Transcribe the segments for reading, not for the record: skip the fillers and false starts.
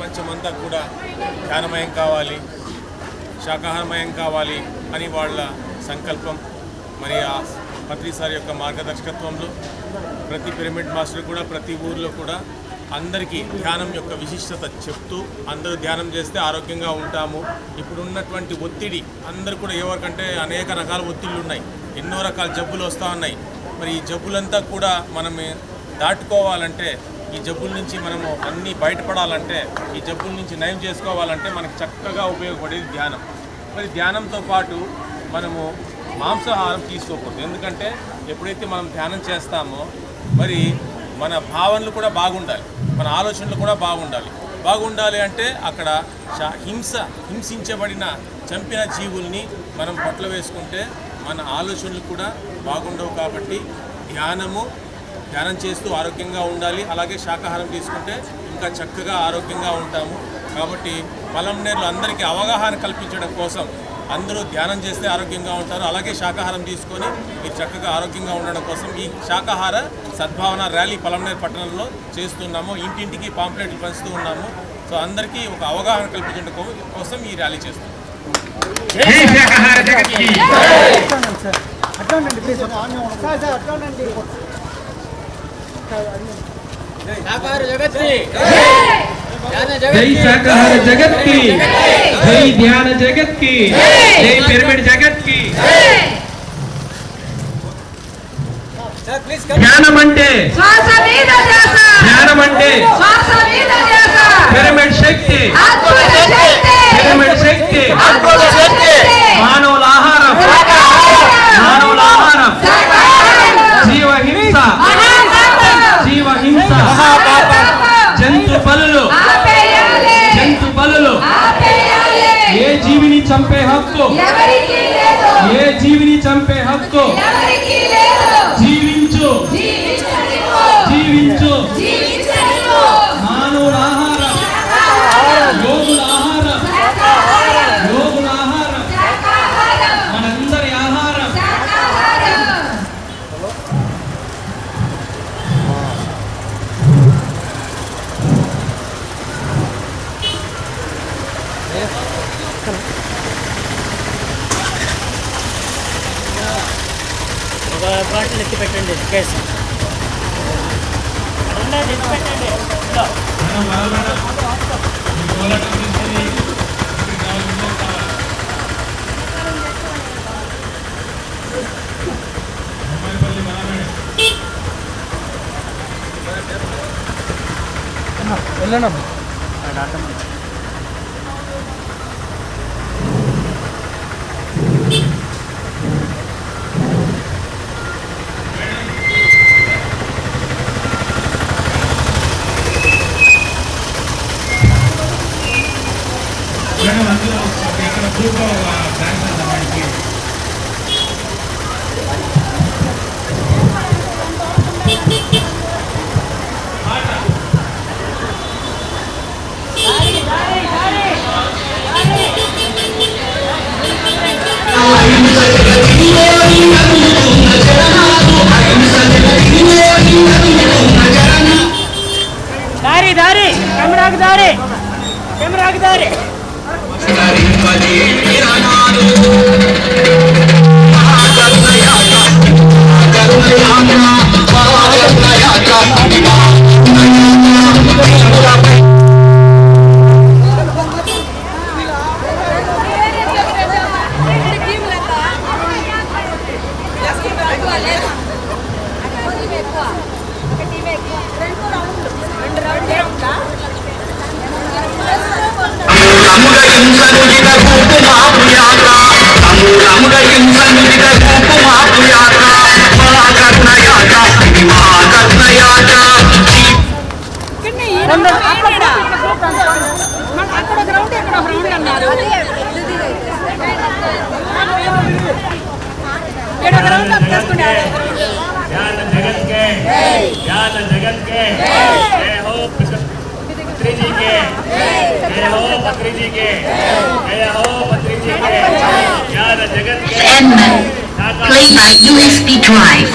ప్రపంచమంతా కూడా ధ్యానమయం కావాలి, శాకాహారమయం కావాలి అని వాళ్ళ సంకల్పం. మరి ఆ పత్రి సార్ యొక్క మార్గదర్శకత్వంలో ప్రతి పిరమిడ్ మాస్టర్ కూడా ప్రతి ఊరిలో కూడా అందరికీ ధ్యానం యొక్క విశిష్టత చెప్తూ అందరూ ధ్యానం చేస్తే ఆరోగ్యంగా ఉంటాము. ఇప్పుడున్నటువంటి ఒత్తిడి అందరూ కూడా ఎవరికంటే అనేక రకాల ఒత్తిళ్ళు ఉన్నాయి, ఎన్నో రకాల జబ్బులు వస్తూ ఉన్నాయి. మరి ఈ జబ్బులంతా కూడా మనం దాటుకోవాలంటే, ఈ జబ్బుల నుంచి మనము అన్నీ బయటపడాలంటే, ఈ జబ్బుల నుంచి నయం చేసుకోవాలంటే మనకు చక్కగా ఉపయోగపడేది ధ్యానం. మరి ధ్యానంతో పాటు మనము మాంసాహారం తీసుకోకూడదు. ఎందుకంటే ఎప్పుడైతే మనం ధ్యానం చేస్తామో మరి మన భావనలు కూడా బాగుండాలి, మన ఆలోచనలు కూడా బాగుండాలి అంటే అక్కడ హింసించబడిన చంపిన జీవుల్ని మనం పట్ల వేసుకుంటే మన ఆలోచనలు కూడా బాగుండవు. కాబట్టి ధ్యానం చేస్తూ ఆరోగ్యంగా ఉండాలి. అలాగే శాకాహారం తీసుకుంటే ఇంకా చక్కగా ఆరోగ్యంగా ఉంటాము. కాబట్టి పలంనేరులు అందరికీ అవగాహన కల్పించడం కోసం అందరూ ధ్యానం చేస్తే ఆరోగ్యంగా ఉంటారు. అలాగే శాకాహారం తీసుకొని మీరు చక్కగా ఆరోగ్యంగా ఉండడం కోసం ఈ శాకాహార సద్భావన ర్యాలీ పలంనేరు పట్టణంలో చేస్తున్నాము. ఇంటింటికి పాంప్లెట్లు పంచుతూ ఉన్నాము. సో అందరికీ ఒక అవగాహన కల్పించడం కోసం ఈ ర్యాలీ చేస్తున్నాం. जय शाकाहार जगत की, जय ध्यान जगत की, जय पिरामिड जगत की. ధ్యానం అంటే పిరమిడ్ శక్తి, పిరమిడ్ శక్తి, మానవుల ఆహారం, జీవహింస, జంతు బలులు, ఏ జీవిని చంపే హక్కు, జీవించు మానవుల ఆహారం, యోగుల ఆహారం, మనందరి ఆహారం. ఒక బాటిల్ ఎత్తి పెట్టండి కేసు ఎత్తి పెట్టండి. వెళ్ళండి. దారి కెమెరాకి దారి Played by USB drive.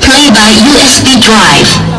Play by USB drive.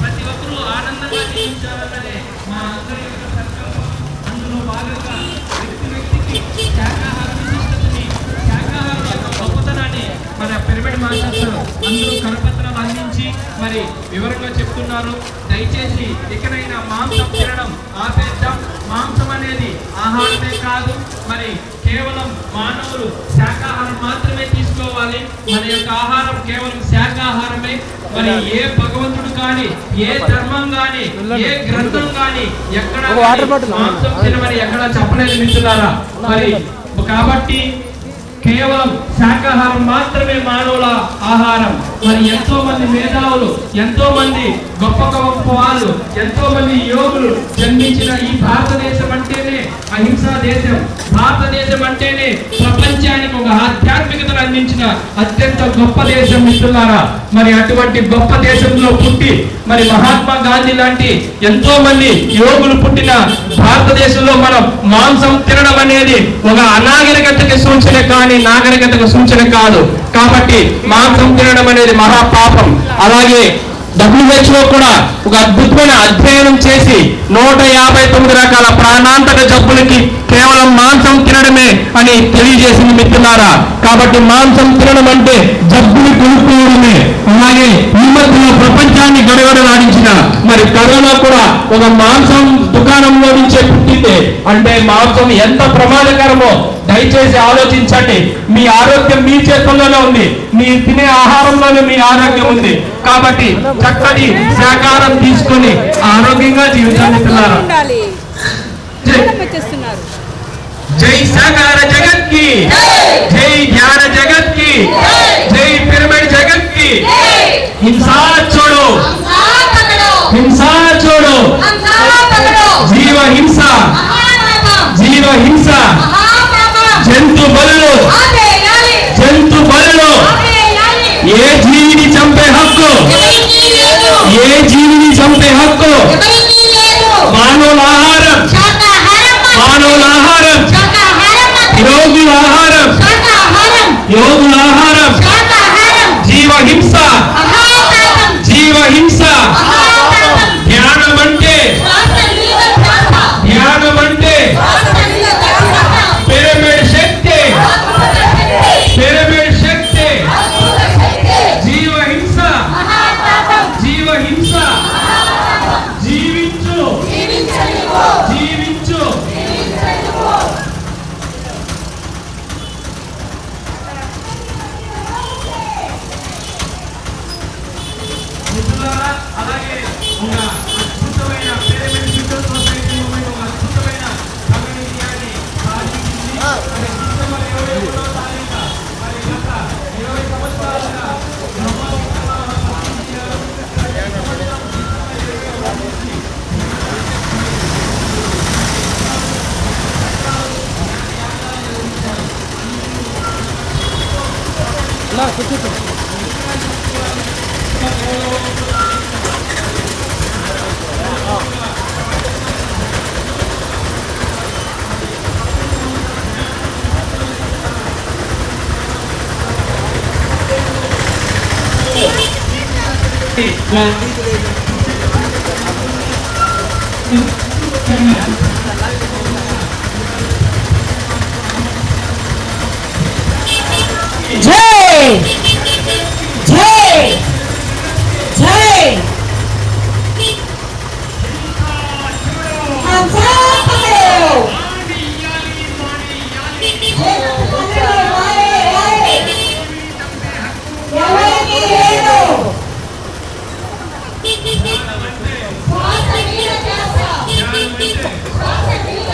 ప్రతి ఒక్కరూ ఆనందంగా జీవించాలన్నదే మా అందరి యొక్క సంకల్పం. అందులో భాగంగా వ్యక్తికి శాకాహార విశిష్టతని, శాకాహారం యొక్క గొప్పతనాన్ని మన పిరమిడ్ మాస్టర్స్ అందరూ కరపత్రాలు అందించి మరి వివరంగా చెప్తున్నారు. దయచేసి ఇకనైనా మాంసం తినడం ఆపేద్దాం. మాంసం అనేది ఆహారమే కాదు, మరి కేవలం మానవులు శాకాహారం మాత్రమే తీసుకోవాలి. మన యొక్క ఆహారం కేవలం శాకాహారమే. మరి ఏ భగవంతుడు కానీ, ఏ ధర్మం కానీ, ఏ గ్రంథం కానీ ఎక్కడ మాంసం తినమని ఎక్కడ చెప్పలేదు మిత్రులారా. మరి కాబట్టి కేవలం శాకాహారం మాత్రమే మానవుల ఆహారం. మరి ఎంతో మంది మేధావులు, ఎంతో మంది గొప్ప గొప్ప వాళ్ళు, ఎంతో మంది యోగులు జన్మించిన ఈ భారతదేశం అంటేనే అహింసా దేశం. భారతదేశం అంటేనే ప్రపంచానికి ఒక ఆధ్యాత్మికతను అందించిన అత్యంత గొప్ప దేశం మిత్రులారా. మరి అటువంటి గొప్ప దేశంలో పుట్టి మరి మహాత్మా గాంధీ లాంటి ఎంతో మంది యోగులు పుట్టిన భారతదేశంలో మనం మాంసం తినడం అనేది ఒక అనాగరికతకి సూచన కానీ నాగరికతకు సూచన కాదు. కాబట్టి మాంసం తినడం అనేది మహాపాపం. అలాగే WHO కూడా ఒక అద్భుతమైన అధ్యయనం చేసి 159 రకాల ప్రాణాంతక జబ్బులకి కేవలం మాంసం తినడమే అని తెలియజేసింది మిత్రులారా. కాబట్టి మాంసం తినడం అంటే జబ్బులు కొనుక్కోవడమే. అలాగే ఈ మధ్యలో ప్రపంచాన్ని గడగడలాడించిన మరి కరోనా కూడా ఒక మాంసం దుకాణంలో నుంచే పుట్టింది. అంటే మాంసం ఎంత ప్రమాదకరమో దయచేసి ఆలోచించండి. మీ ఆరోగ్యం మీ చేతుల్లోనే ఉంది. మీ తినే ఆహారంలోనే మీ ఆరోగ్యం ఉంది. కాబట్టి చక్కటి శాకాహారం తీసుకొని ఆరోగ్యంగా జీవించాలి. జై శాకాహార జగత్ కి, జై ధ్యాన జగత్ కి, జై పిరమిడ్ జగత్ కి. హింసా छोड़ो, हिंसा छोड़ो, जीव हिंसा, जीव हिंसा, జంతు బలులు, జంతు బలులు. ఏ జీవిని చంపే హక్కు, ఏ జీవిని చంపే హక్కు మానవుల ఆహారం, మానవుల ఆహారం, యోగుల ఆహారం, యోగుల ఆహారం. జీవ హింస, జీవ హింస. ధ్యానం అంటే, ధ్యానం అంటే పిరమిడ్ శక్తి, పిరమిడ్ శక్తి. జీవ హింస, జీవ హింస. జీవించు, జీవించు. మిత్రులారా, అలాగే ఒక అద్భుతమైన పిరమిడ్ ఫ్యూచర్ సొసైటీ మూవ్మెంట్ ఒక అద్భుతమైన కమ్యూనిటీని సాధించింది. మరి డిసెంబర్ 21వ తారీఖున మరి గత 20 సంవత్సరాలుగా బ్రహ్మోత్సవాలు సాధించారు. జై జై జై హంసా పకడో ఎవరికి లేదు శ్వాస నీడ చేస్తా శ్వాస నీడ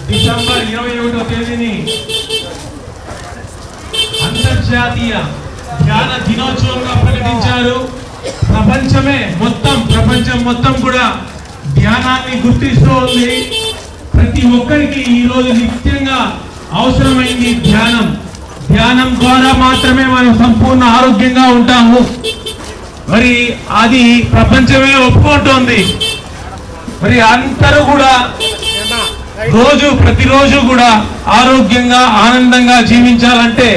డిసెంబర్ 21వ తేదీని అంతర్జాతీయ ధ్యాన దినోత్సవంగా ప్రకటించారు. ప్రపంచం మొత్తం కూడా ధ్యానాన్ని గుర్తిస్తూ ఉంది. ప్రతి ఒక్కరికి ఈ రోజు నిత్యంగా అవసరమైంది ధ్యానం ద్వారా మాత్రమే మనం సంపూర్ణ ఆరోగ్యంగా ఉంటాము. మరి అది ప్రపంచమే ఒప్పుకుంటోంది. మరి అందరూ కూడా ప్రతిరోజు కూడా ఆరోగ్యంగా ఆనందంగా జీవించాలంటే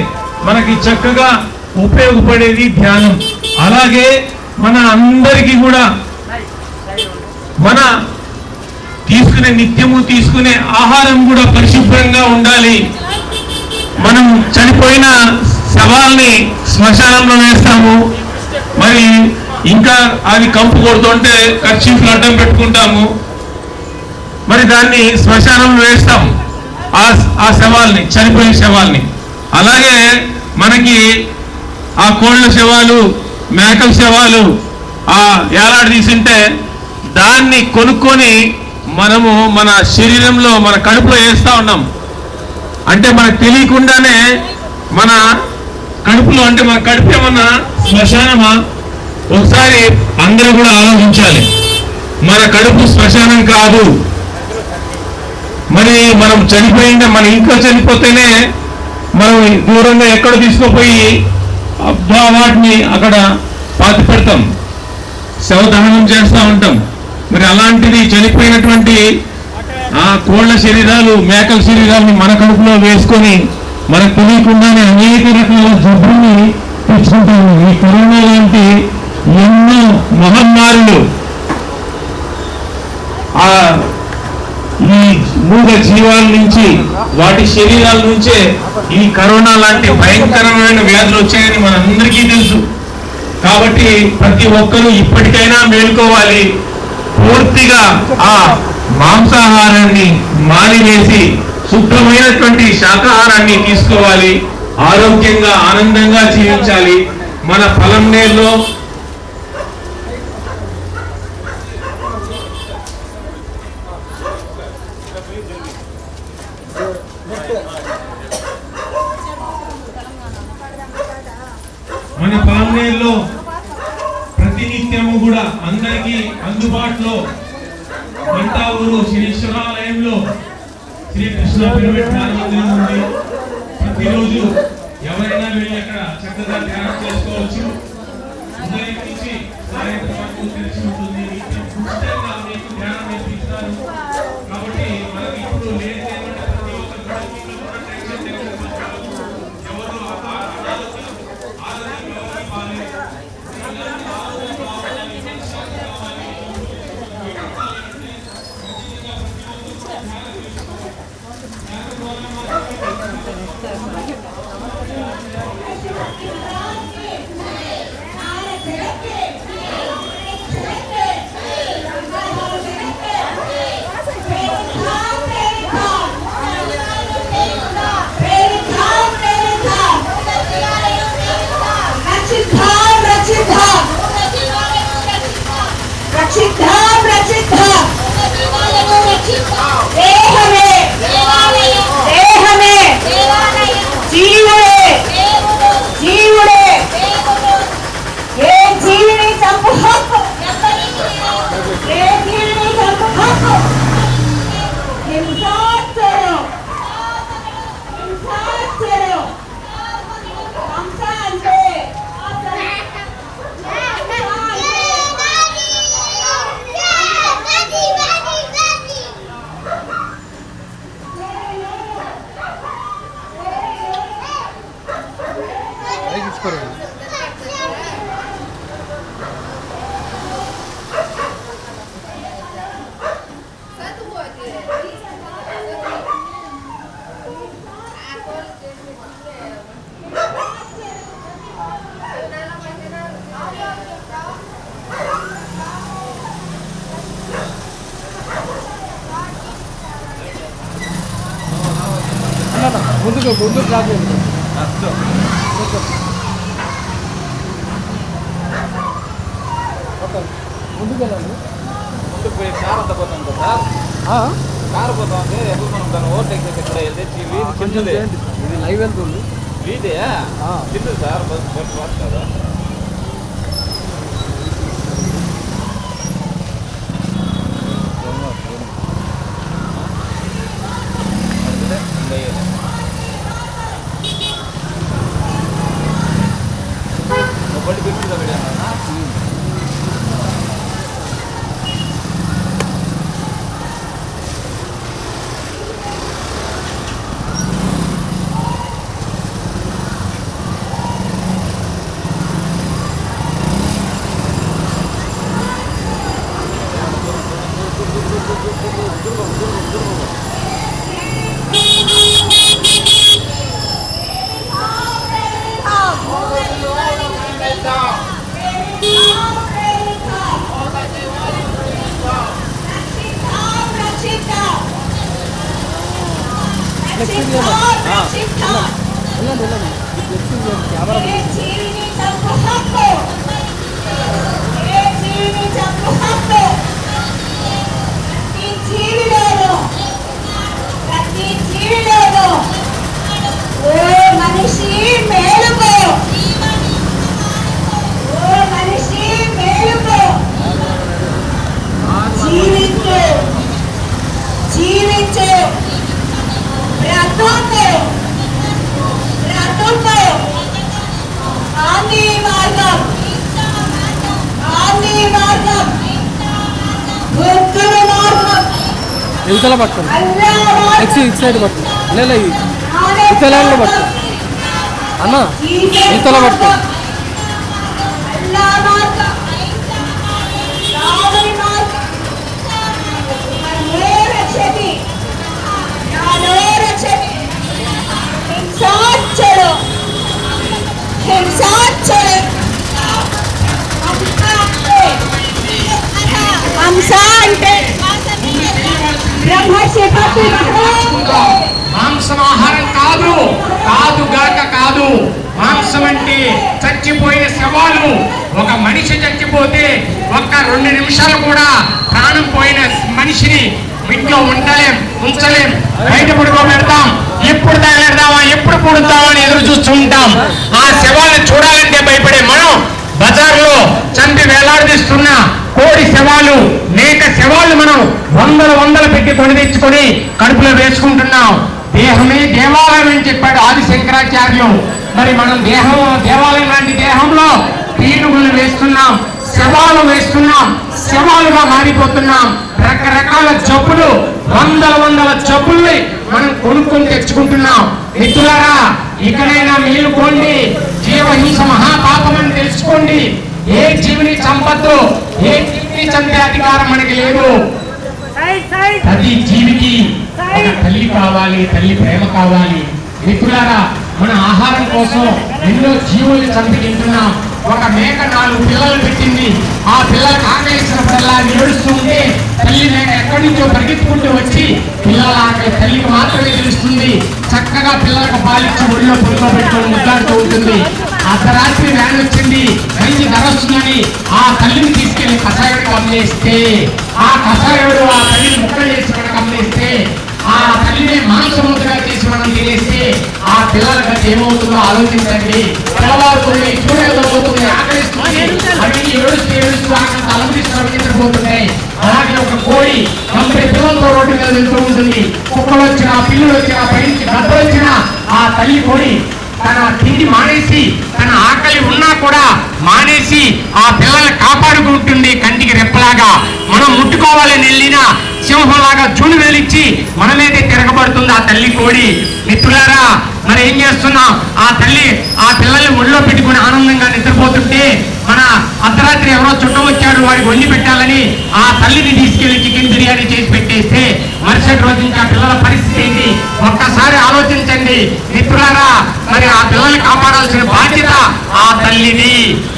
మనకి చక్కగా ఉపయోగపడేది ధ్యానం. అలాగే మన అందరికీ కూడా మన నిత్యము తీసుకునే ఆహారం కూడా పరిశుభ్రంగా ఉండాలి. మనం చనిపోయిన శవాల్ని శ్మశానంలో వేస్తాము. మరి ఇంకా అది కంపు కొడుతుంటే కర్చీఫ్లు అడ్డం పెట్టుకుంటాము. మరి దాన్ని శ్మశానంలో వేస్తాం ఆ శవాల్ని, చనిపోయిన శవాల్ని. అలాగే మనకి ఆ కోళ్ళ శవాలు, మేకల శవాలు ఏలాడి తీసింటే దాన్ని కొనుక్కొని మనము మన శరీరంలో, మన కడుపులో వేస్తూ ఉన్నాం. అంటే మనకు తెలియకుండానే మన కడుపులో, అంటే మన కడుపు ఏమన్నా శ్మశానమా? ఒకసారి అందరూ కూడా ఆలోచించాలి. మన కడుపు శ్మశానం కాదు. మరి మనం మన ఇంట్లో చనిపోతేనే మనం దూరంగా ఎక్కడ తీసుకుపోయి వాటిని అక్కడ పాతి పెడతాం, శవదహనం చేస్తూ ఉంటాం. మరి అలాంటిది చనిపోయినటువంటి ఆ కోళ్ల శరీరాలు, మేకల శరీరాలని మన కడుపులో వేసుకొని మనకు తెలియకుండానే అనేక రకాల జబ్బుల్ని తెచ్చుకుంటాము. ఈ కరోనా లాంటి ఎన్నో మహమ్మారులు ఈ మూగ జీవాల నుంచి, వాటి శరీరాల నుంచే ఈ కరోనా లాంటి భయంకరమైన వ్యాధులు వచ్చాయని మనందరికీ తెలుసు. కాబట్టి ప్రతి ఒక్కరూ ఇప్పటికైనా మేల్కోవాలి. పూర్తిగా ఆ మాంసాహారాన్ని మానివేసి శుభ్రమైనటువంటి శాకాహారాన్ని తీసుకోవాలి. ఆరోగ్యంగా ఆనందంగా జీవించాలి. మన పొలంనేల్లో ప్రతినిత్యము కూడా అందరికీ అందుబాటులో ఊరు శనీశ్వరాలయంలో శ్రీకృష్ణ పిరమిడ్ ధ్యానమందిరం ఉంది. ప్రతిరోజు ఎవరైనా వెళ్ళి అక్కడ చక్కగా ధ్యానం చేసుకోవచ్చు. ఉదయం నుంచి సాయంత్రం వరకు తెలిసి ఉంటుంది. ఉచితంగా మీకు ధ్యానం నేర్పిస్తారు. కాబట్టి మనకి ఇప్పుడు లేదు ప్రతి ఒక్కరు కూడా టెన్షన్ ఎవరు ముందుకు రాలేదు. ముందుకు వెళ్ళండి. ముందుకు పోయి సార్ అంత పోతాం కదా. కారిపోతుంది ఎప్పుడు మనం దాన్ని ఓవర్టేక్ చేసి ఇక్కడ వెళ్తే వీధి కిందదే ఇది లైవ్ వెళ్తుంది వీధే కింద సార్ బస్ కదా ఒకటి బిక్కిగా పెట్టాను మనిషి మేలుకో, ఓ మనిషి మేలుకో, జీవించు, జీవించు, బ్రతుకు, బ్రతుకు, ఆంది మార్గం, ఆంది మార్గం, బుద్ధుని మార్గం, ఇవతల పట్టుకోండి అల్లా నెక్స్ట్ ఇటు సైడ్ పట్టు లేదు ఇతలలో పట్టు అన్న ఇతల పట్టు అల్లా మార్గం, రాముని మార్గం, నన్నే రక్షతి, నాలో రక్షతి, హింసాచడు, హింసాచడు, హంస అంటే బ్రహ్మర్షి పతి మాంసం ఆహారం కాదు, కాదు గాక కాదు. మాంసం అంటే చచ్చిపోయిన శవాలు. ఒక మనిషి చచ్చిపోతే ఒక్క 2 నిమిషాలు కూడా ప్రాణం పోయిన మనిషిని ఇంట్లో ఉంచలేం, బయట పడుకోబెడతాం. ఎప్పుడు తగలెడదామా, ఎప్పుడు పుడతామా అని ఎదురు చూస్తూ ఉంటాం. ఆ శవాలను చూడాలంటే భయపడే మనం బజార్లో చంపి వేలాడదీస్తున్న కోడి శవాలు, మేక శవాలు మనం వందలు పెట్టి కొని తెచ్చుకొని కడుపులో వేసుకుంటున్నాం. దేహమే దేవాలయం అని చెప్పాడు ఆది శంకరాచార్యులు. మరి మనం దేవాలయం లాంటి దేహంలో పీనుగులు వేస్తున్నాం, శవాలు వేస్తున్నాం, శవాలుగా మారిపోతున్నాం. రకరకాల జబ్బులు, వందల జబ్బుల్ని మనం కొనుక్కొని తెచ్చుకుంటున్నాం. మిత్రులారా, ఇకనైనా మేలుకోండి. జీవహింస మహాపాపం అని తెలుసుకోండి. ఏ జీవిని చంపద్దు, ఏ జీవిని చంపే అధికారం మనకి లేదు. ప్రతి జీవికి ఒక తల్లి కావాలి, తల్లి ప్రేమ కావాలి. మిత్రులారా, మన ఆహారం కోసం ఎన్నో జీవుల్ని చంపి తింటున్నాం. ఒక మేక 4 పిల్లలు పెట్టింది. ఆ పిల్లలకు ఆకలిసినప్పుడల్లా ఏడుస్తూ ఉంటే తల్లి మేక ఎక్కడి నుంచో పరిగెత్తుకుంటూ వచ్చి పిల్లల ఆకలి తల్లికి మాత్రమే తెలుస్తుంది. చక్కగా పిల్లలకు పాలిచ్చి ఒళ్ళో పొడిలో పెట్టుకొని ముద్దాడుతూ ఉంటుంది. అర్ధరాత్రి వ్యాన్ వచ్చింది, మంచి ధర వస్తుందని ఆ తల్లిని తీసుకెళ్లి కషాయుడికి అమ్మేస్తే, ఆ కషాయుడు ఆ తల్లిని ముక్కలు చేసి మనకు అమ్మేస్తే, ఆ తల్లిని మాంసముద్రగా చేసి మనం తినేస్తే ఆ పిల్లలకు ఏమవుతుందో ఆలోచించండి. తెల్లవారుతుంది, చూడకపోతుంది, ఆకలిస్తుంది, అవి ఏడుస్తూ ఆకలి అలమరిస్తుపోతున్నాయి. అలాగే ఒక కోడి 90 పిల్లలతో రోడ్డు మీద వెళ్తూ ఉంటుంది. కుక్కలు వచ్చినా, పిల్లలు వచ్చినా, పైనుంచి గద్దలు వచ్చినా ఆ తల్లి కోడి తన తిండి మానేసి, తన ఆకలి ఉన్నా కూడా మానేసి ఆ పిల్లల్ని కాపాడుకుంటుంది కంటికి రెప్పలాగా. మనం ముట్టుకోవాలని వెళ్ళినా సింహంలాగా జూలు వెలిచ్చి మన మీదే తిరగబడుతుంది ఆ తల్లి కోడి. మిత్రులారా, మరి ఏం చేస్తున్నాం? ఆ తల్లి ఆ పిల్లల్ని ఒళ్ళో పెట్టుకుని ఆనందంగా నిద్రపోతుంటే మన అర్ధరాత్రి ఎవరో చుట్టం వచ్చాడు, వాడికి వండి పెట్టాలని ఆ తల్లిని తీసుకెళ్లి చికెన్ బిర్యానీ చేసి పెట్టేస్తే మరుసటి రోజు ఇంకా పిల్లల పరిస్థితి ఏంటి? ఒక్కసారి ఆలోచించండి. ఉంటుంది. మిత్రులారా, మరి ఆ పిల్లల్ని కాపాడాల్సిన బాధ్యత ఆ తల్లిది.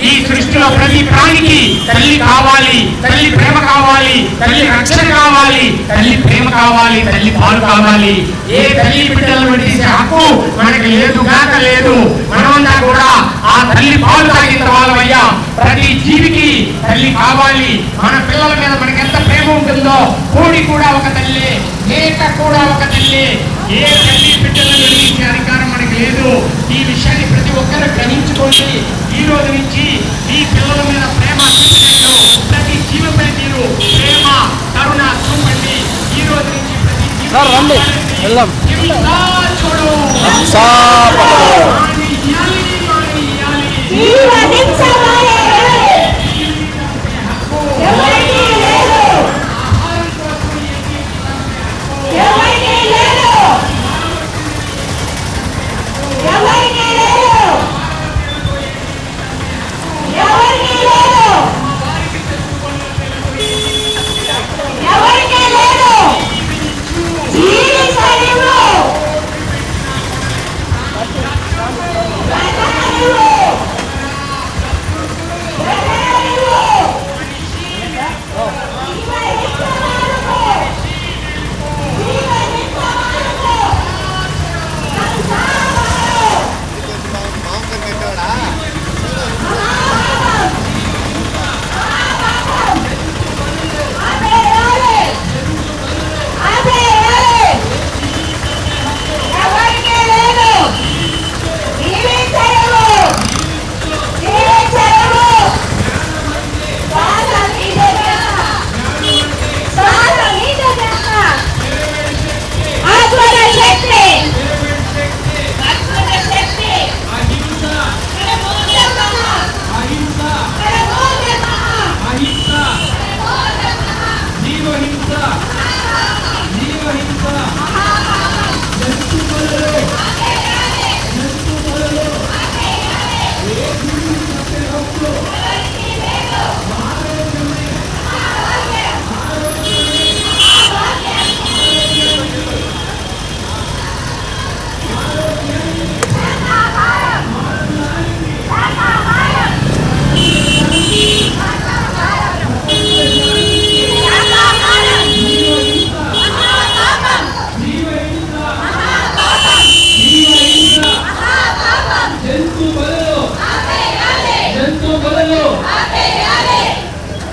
ఈ సృష్టిలో ప్రతి ప్రాణికి తల్లి కావాలి, తల్లి ప్రేమ కావాలి, తల్లి రక్షణ కావాలి, తల్లి ప్రేమ కావాలి, తల్లి పాలు కావాలి. ఏ తల్లి బిడ్డలను విడిచేసే హక్కు మనకి లేదు గాక లేదు. మనమంతా కూడా ఆ తల్లి పాలు తాగిన వాళ్ళమయ్యా. ప్రతి జీవికి తల్లి కావాలి. మన పిల్లల మీద మనకి ఎంత ప్రేమ ఉంటుందో, కోడి కూడా ఒక తల్లి, మేక కూడా ఒక తల్లి. ఏ తల్లి బిడ్డలను విడిపించే అధికారం మనకి లేదు. ఈ విషయాన్ని ప్రతి ఒక్కరు గ్రహించుకోండి. ఈ రోజు నుంచి ఈ పిల్లల మీద ప్రేమ ప్రతి జీవంపై మీరు ప్రేమ కరుణ చూపండి. ఈ రోజు నుంచి ప్రతి సార్ రండి వెళ్దాం. చూడు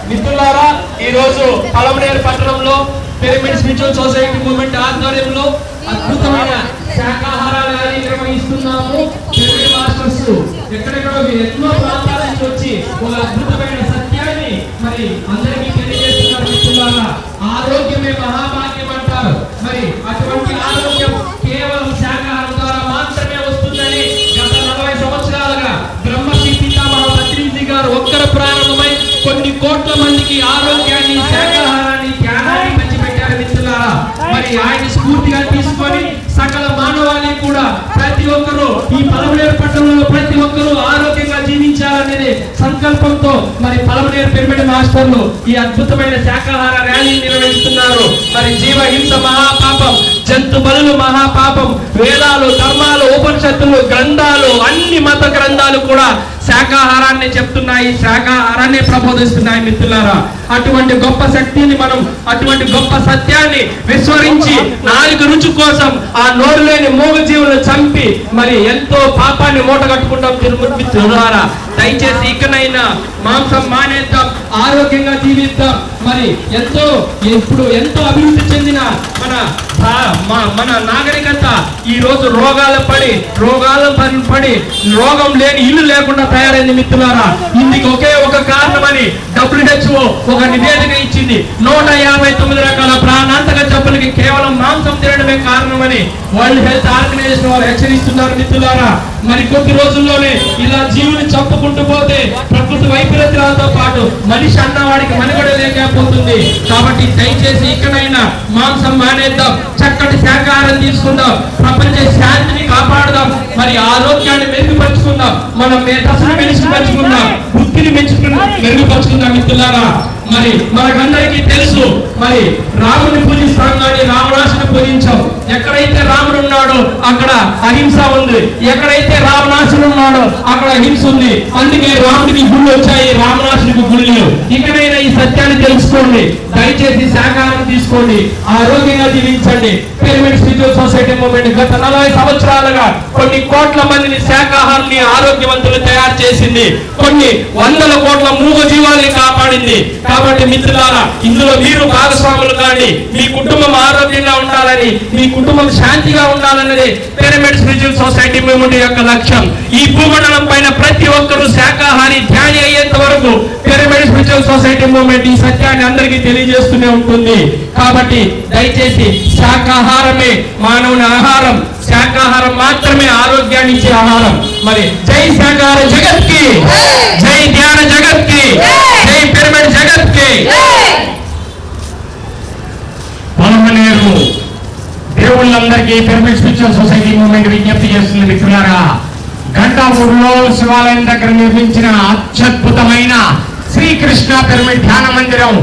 మిత్రులారా, ఈ రోజు పలమనేరు పట్టణంలో పిరమిడ్ స్పిరిచువల్ సొసైటీ మూవ్మెంట్ ఆధ్వర్యంలో అద్భుతమైన శాకాహార ర్యాలీ నిర్వహిస్తున్నాము. పిరమిడ్ మాస్టర్స్ ఎక్కడెక్కడో ఎన్నో ప్రాంతాల నుంచి వచ్చి ఒక అద్భుతమైన సత్యాన్ని మరి అందరికీ తెలియజేస్తున్నారు. మిత్రులారా, ఆరోగ్యమే మహాభాగ్యం అంటారు. మరి అటువంటి ఆరోగ్యం కేవలం శాకాహారం ద్వారా మాత్రమే వస్తుందని గత 40 సంవత్సరాలుగా బ్రహ్మశ్రీ పితామహ పత్రిజీ గారు ఒక్కరు ప్రారంభమై కొన్ని కోట్ల మందికి ఆరోగ్యాన్ని, శాకాహారాన్ని, జ్ఞానాన్ని పంచిపెట్టారు. మిత్రులారా, మరి ఆయన స్ఫూర్తిగా తీసుకొని సకల మానవాళి కూడా ప్రతి ఒక్కరూ ఈ పలమనేరు పట్టణంలో ప్రతి ఒక్కరూ ఆరోగ్యంగా జీవించాలనేది సంకల్పంతో మరి పలమనేరు పిరమిడ్ మాస్టర్లు ఈ అద్భుతమైన శాకాహార ర్యాలీ నిర్వహిస్తున్నారు. మరి జీవహింస మహాపాపం, జంతు బలులు మహాపాపం, వేదాలు, ధర్మాలు, ఉపనిషత్తులు, గ్రంథాలు, అన్ని మత గ్రంథాలు కూడా శాకాహారాన్ని చెప్తున్నాయి, శాకాహారాన్ని ప్రబోధిస్తున్నాయి. మిత్రులారా, అటువంటి గొప్ప శక్తిని మనం, అటువంటి గొప్ప సత్యాన్ని విస్మరించి నాలుగు రుచి కోసం ఆ నోరు లేని మూగ జీవులను చంపి మరి ఎంతో పాపాన్ని మూట కట్టుకుంటాం. మిత్రులారా, దయచేసి ఇకనైనా మాంసం మానేద్దాం, ఆరోగ్యంగా జీవిద్దాం. మరి ఇప్పుడు ఎంతో అభివృద్ధి చెందిన మన నాగరికత ఈ రోజు రోగాలు పడి రోగం లేని ఇల్లు లేకుండా తయారైంది. మిత్రులారా, ఇందుకు ఒకే ఒక కారణమని WHO ఒక నివేదిక ఇచ్చింది. 159 రకాల ప్రాణాంతక జబ్బులకి కేవలం మాంసం తినడమే కారణమని వరల్డ్ హెల్త్ ఆర్గనైజేషన్ వారు హెచ్చరిస్తున్నారు. మిత్రులారా, మరి కొద్ది రోజుల్లోనే ఇలా జీవుని చంపుకుంటూ పోతే ప్రకృతి వైపరీత్యాలతో పాటు మనిషి అన్నవాడికి మనుగడ లేకపోతుంది. కాబట్టి దయచేసి ఇకనైనా మాంసం మానేద్దాం, చక్కటి శాకాహారం తీసుకుందాం, ప్రపంచ శాంతిని కాపాడుదాం, మరి ఆరోగ్యాన్ని మెరుగుపరుచుకుందాం, మన మేధస్సును మెరుగుపరుచుకుందాం, వృత్తిని మెరుగుపరుచుకుందాం. మిత్రులారా, మరి మనకందరికీ తెలుసు, మరి రాముని పూజిస్తాం కానీ రావణాసుని పూజించాం. ఎక్కడైతే రాముడు ఉన్నాడో ఉన్నాడో అక్కడ అహింస ఉంది, ఎక్కడైతే రావణాసుడు ఉన్నాడో అక్కడ హింస ఉంది. అందుకే రాముడికి గుళ్ళు వచ్చాయి, రావణాసుడికి గుళ్ళు. ఇక్కడైనా ఈ సత్యాన్ని తెలుసుకోండి. దయచేసి శాకాహారం తీసుకోండి, ఆరోగ్యంగా జీవించండి. పిరమిడ్ స్పిరిచువల్ సొసైటీ మూవ్మెంట్ గత 40 సంవత్సరాలుగా కొన్ని కోట్ల మందిని శాకాహారాన్ని ఆరోగ్యవంతులు తయారు చేసింది, కొన్ని వందల కోట్ల మూగ జీవాల్ని కాపాడింది. కాబట్టి మిత్రులారా, ఇందులో మీరు భాగస్వాములు కాండి. మీ కుటుంబం ఆరోగ్యంగా ఉండాలని, మీ కుటుంబం శాంతిగా ఉండాలన్నది పిరమిడ్ స్పిరిచువల్ సొసైటీ మూవ్మెంట్ యొక్క లక్ష్యం. ఈ భూమండలం పైన ప్రతి ఒక్కరూ శాకాహారి ధ్యాని అయ్యేంత వరకు పిరమిడ్ స్పిరిచువల్ సొసైటీ మూవ్మెంట్ ఈ సత్యాన్ని అందరికీ తెలియజేస్తూనే ఉంటుంది. కాబట్టి దయచేసి శాకాహారమే మానవుని ఆహారం, శాకాహారం మాత్రమే ఆరోగ్యాన్ని ఇచ్చే ఆహారం. మరి జై శాకాహార జగత్ కి, జై ధ్యాన జగత్ కి, జై పిరమిడ్ జగత్ కి. పొలమనేరు దేవుళ్ళందరికీ పిరమిడ్ స్పిరిచువల్ సొసైటీ మూవ్మెంట్ విజ్ఞప్తి చేస్తుంది. మిత్రులారా, గంటాపూర్లో శివాలయం దగ్గర నిర్మించిన అత్యద్భుతమైన శ్రీకృష్ణ పిరమిడ్ ధ్యాన మందిరం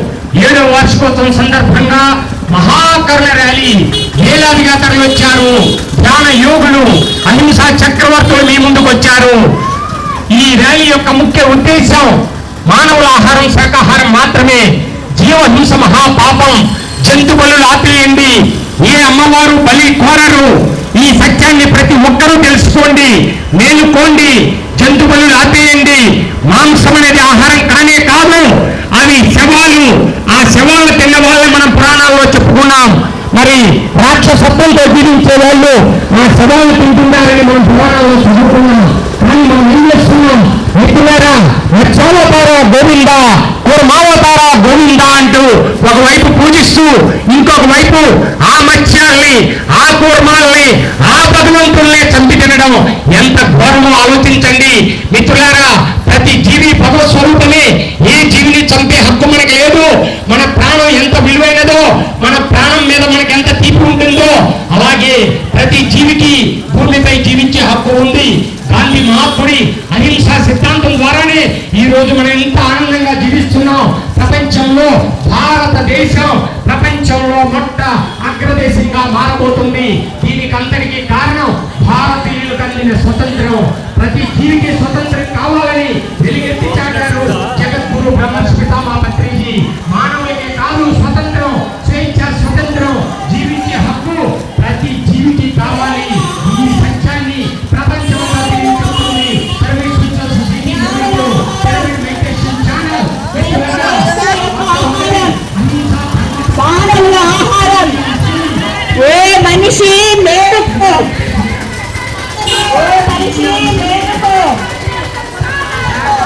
7వ వార్షికోత్సవం సందర్భంగా మహాకరుణ ర్యాలీ వేలాదిగా తరలివచ్చారు. ధ్యాన యోగులు, అహింసా చక్రవర్తులు మీ ముందుకు వచ్చారు. ఈ ర్యాలీ యొక్క ముఖ్య ఉద్దేశం మానవుల ఆహారం శాకాహారం మాత్రమే. జీవహింస మహాపాపం, జంతు బలులు ఆపేయండి, ఏ అమ్మవారు బలి కోరరు. ఈ సత్యాన్ని ప్రతి ఒక్కరూ తెలుసుకోండి, మేలుకోండి. జంతు బలులు ఆపేయండి. మాంసం అనేది ఆహారం కానే కాదు, అవి శవాలు. ఆ శవాలు తిన్న వాళ్ళని మనం పురాణాల్లో చెప్పుకున్నాం. మరి రాక్షసత్వంతో జీవించే వాళ్ళు ఆ శవాలు తింటున్నారని మనం పురాణాల్లో చదువుకున్నాం. కానీ మనం ఏం చేస్తున్నాం మిత్రులారా? వచ్చావతారా గోవింద, కూర్మావతారా గోవింద అంటూ ఒకవైపు పూజిస్తూ ఇంకొక వైపు ఆ మత్స్యాల్ని, ఆ కూర్మాల్ని, ఆ భగవంతుల్ని చంపి తినడం ఎంత ఘోరమో ఆలోచించండి మిత్రులారా. ప్రతి జీవి భగవత్ స్వరూపమే. ఏ జీవిని చంపే హక్కు మనకి లేదు. మన ప్రాణం ఎంత విలువైనదో, మన ప్రాణం మీద మనకి ఎంత తీపి ఉంటుందో, అలాగే ప్రతి జీవికి భూమిపై జీవించే హక్కు ఉంది. గాంధీ మహాత్ముడి అహింసా సిద్ధాంతం ద్వారానే ఈ రోజు మనం ఎంత ఆనందంగా జీవిస్తున్నాం. ప్రపంచంలో భారతదేశం ప్రపంచంలో అగ్రదేశంగా మారబోతుంది. దీనికంతటికీ కారణం భారతీయులకు అందిన స్వతంత్రం. ప్రతి జీవికి స్వతంత్రం కావాలని వెలుగెత్తి చాటారు జగద్గురు బ్రహ్మర్షి పితామహ పత్రిజీ. మానవులకే కాదు స్వతంత్రం, స్వేచ్ఛ, స్వతంత్రం, జీవించే హక్కు ప్రతి జీవికి కావాలి. ఈ సత్యాన్ని ప్రపంచంలో తెలియజేస్తుంది pyramid spiritual society movement, pyramid meditation channel. మానవుల ఆహారం ఏ మనిషి మేలుకో, ఏ మనిషి మేలుకో,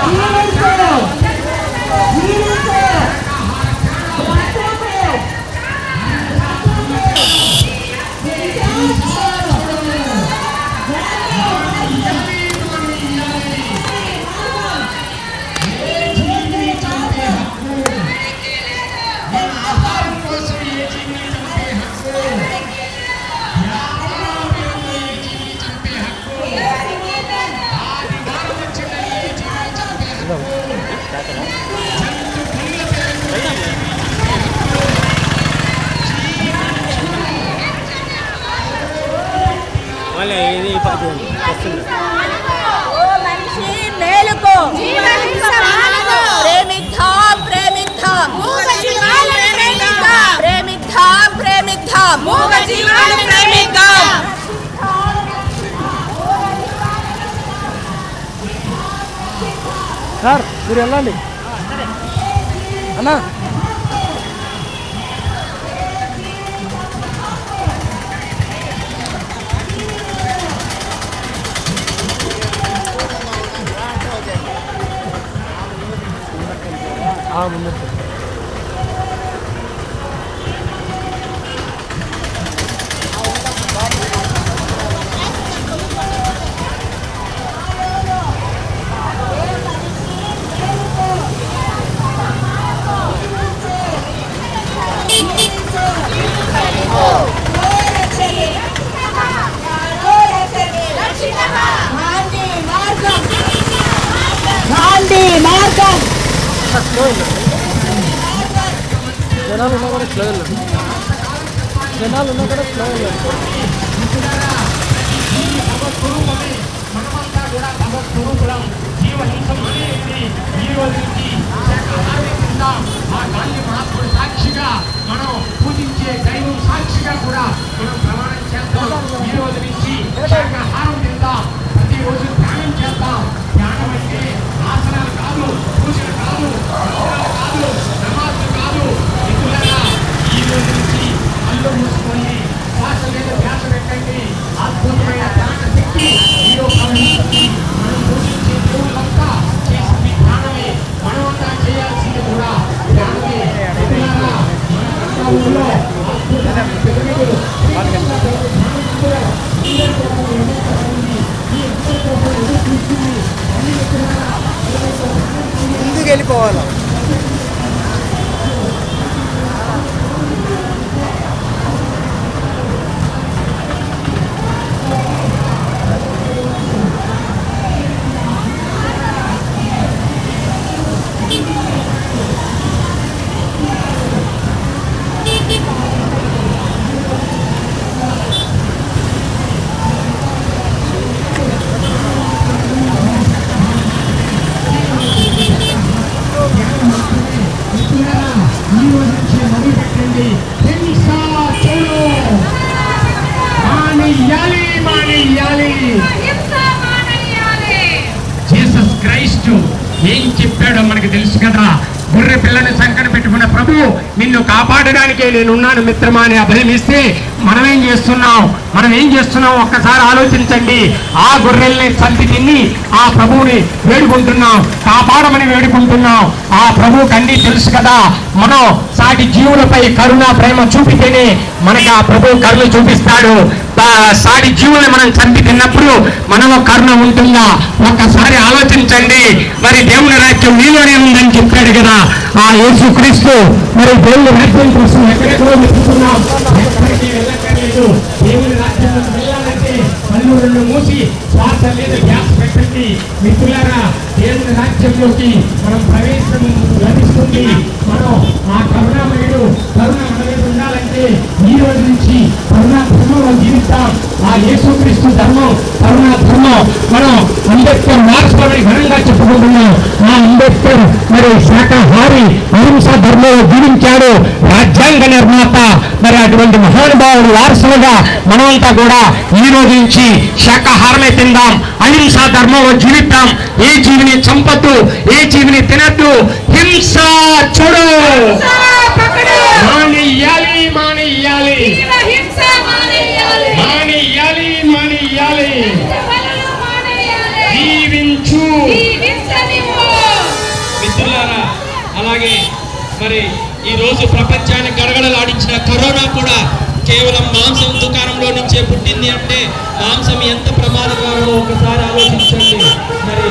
జీవించు, జీవించు. ఓ మనిషి మేలుకో, ప్రేమిద్దాం, ప్రేమిద్దాం, ప్రేమిద్దాం, ప్రేమిద్దాం, మూగ జీవాలు ప్రేమిద్దాం. సార్ మీరు వెళ్ళండి అన్నా. ముందు గాంధీ మార్గం. జనాలు ఉన్నా కూడా స్లో వెళ్ళండి. వ్యక్తి మీలో ప్రవహిస్తుంది. మనం పోషించే దేవుళ్ళంతా చేసే విధానమే మనమంతా చేయాల్సింది కూడా ధ్యానమే. మిత్రులారా, మన కర్తవ్యంలో అద్భుతమైన పెదవులు ముందుకు వెళ్ళిపోవాలి. జీసస్ క్రైస్ట్ ఏం చెప్పాడో మనకి తెలుసు కదా. గొర్రె పిల్లని సంకట పెట్టుకున్న ప్రభు నిన్ను కాపాడడానికే నేనున్నాను మిత్రమా అని అభయమిస్తే మనం ఏం చేస్తున్నాం ఒక్కసారి ఆలోచించండి. ఆ గొర్రెల్ని చంపి తిని ఆ ప్రభువుని వేడుకుంటున్నాం, కాపాడమని వేడుకుంటున్నాం. ఆ ప్రభువుకి అన్నీ తెలుసు కదా. మనం సాటి జీవులపై కరుణ ప్రేమ చూపితేనే మనకి ఆ ప్రభువు కరుణ చూపిస్తాడు. సాటి జీవుల్ని మనం చంపి తిన్నప్పుడు మనలో కరుణ ఉంటుందా? ఒక్కసారి ఆలోచించండి. మరి దేవుని రాజ్యం మీలోనే ఉందని చెప్పాడు కదా ఆ యేసుక్రీస్తు. మరి దేవుని రాజ్యం కోసం ఎక్కడెక్కడో వెతుకుతున్నాం, ఎక్కడికి వెళ్ళక్కర్లేదు. దేవుని రాజ్యంలోకి వెళ్ళాలంటే కళ్ళు రెండు మూసి శ్వాస మీద గ్యాస్ పెట్టండి. మిత్రులారా, దేవుని రాజ్యంలోకి మనం ప్రవేశం లభిస్తుంది. మనం ఆ కరుణామయుడు కరుణ మన మీద ఉండాలంటే ఈ రోజు నుంచి కరుణా ధర్మంలో జీవిస్తాం. ఆ యేసుక్రీస్తు ధర్మం కరుణా ధర్మం మనం అంబేద్కర్ మార్క్స్ని ఘనంగా చెప్పుకుంటున్నాం. ఆ అంబేద్కర్ మరి శాఖాహారి అహింసా ధర్మంలో జీవించాడు, రాజ్యాంగ నిర్మాత. మరి అటువంటి మహానుభావుడు వారసులుగా మనమంతా కూడా ఈ రోజు నుంచి శాఖాహారమే తిందాం, అహింసా ధర్మంలో జీవిద్దాం. ఏ జీవిని చంపద్దు, ఏ జీవిని తినద్దు, హింస చూడు, మానేయాలి మానేయాలి మానేయాలి మానేయాలి, జీవించు. మిత్రులారా, అలాగే మరి ఈ రోజు ప్రపంచాన్ని గడగడలాడించిన కరోనా కూడా కేవలం మాంసం దుకాణంలో నుంచే పుట్టింది అంటే మాంసం ఎంత ప్రమాదకరమో ఒకసారి ఆలోచించండి. మరి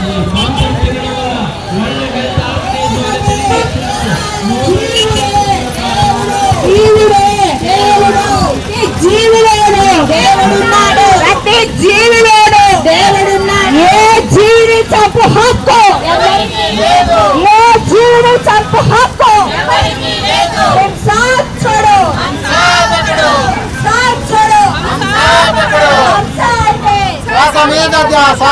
ఈ మాంసం తినడం వల్ల వరల్డ్ హెల్త్ ఆర్గనైజేషన్ ప్రతి జీవిలోను దేవుడున్నాడు. ఏ జీవిని చంపు హక్కు, ఏ జీవిని చంపు హక్కు హింసాచుడు, హింసాచుడు, హింస అంటే శ్వాస మీద ధ్యాస.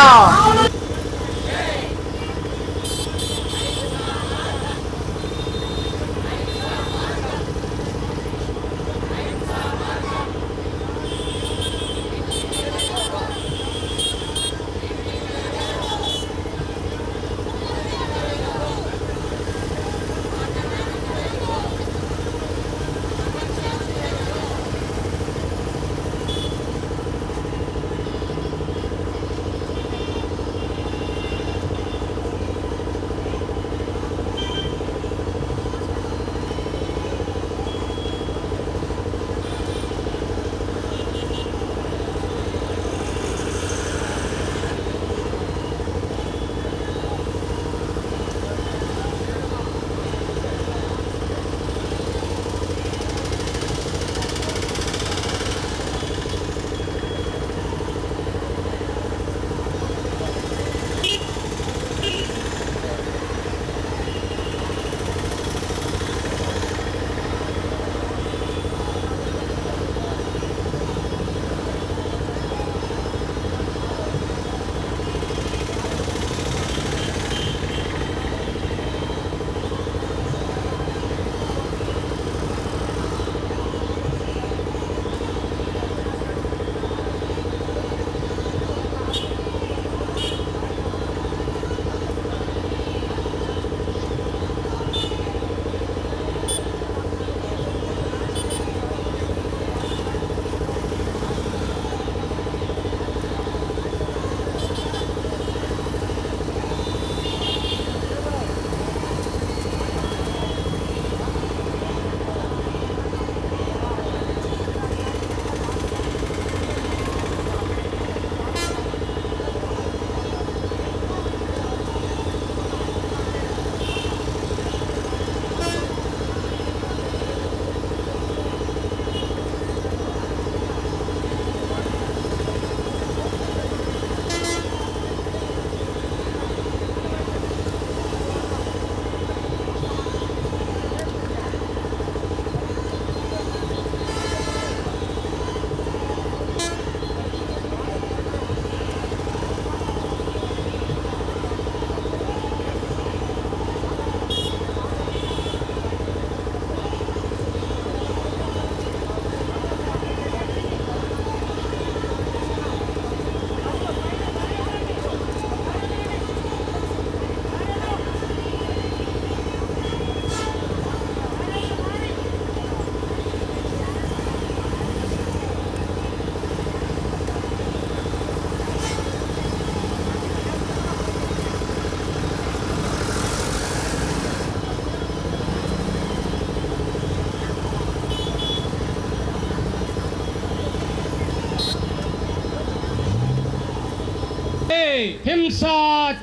హింస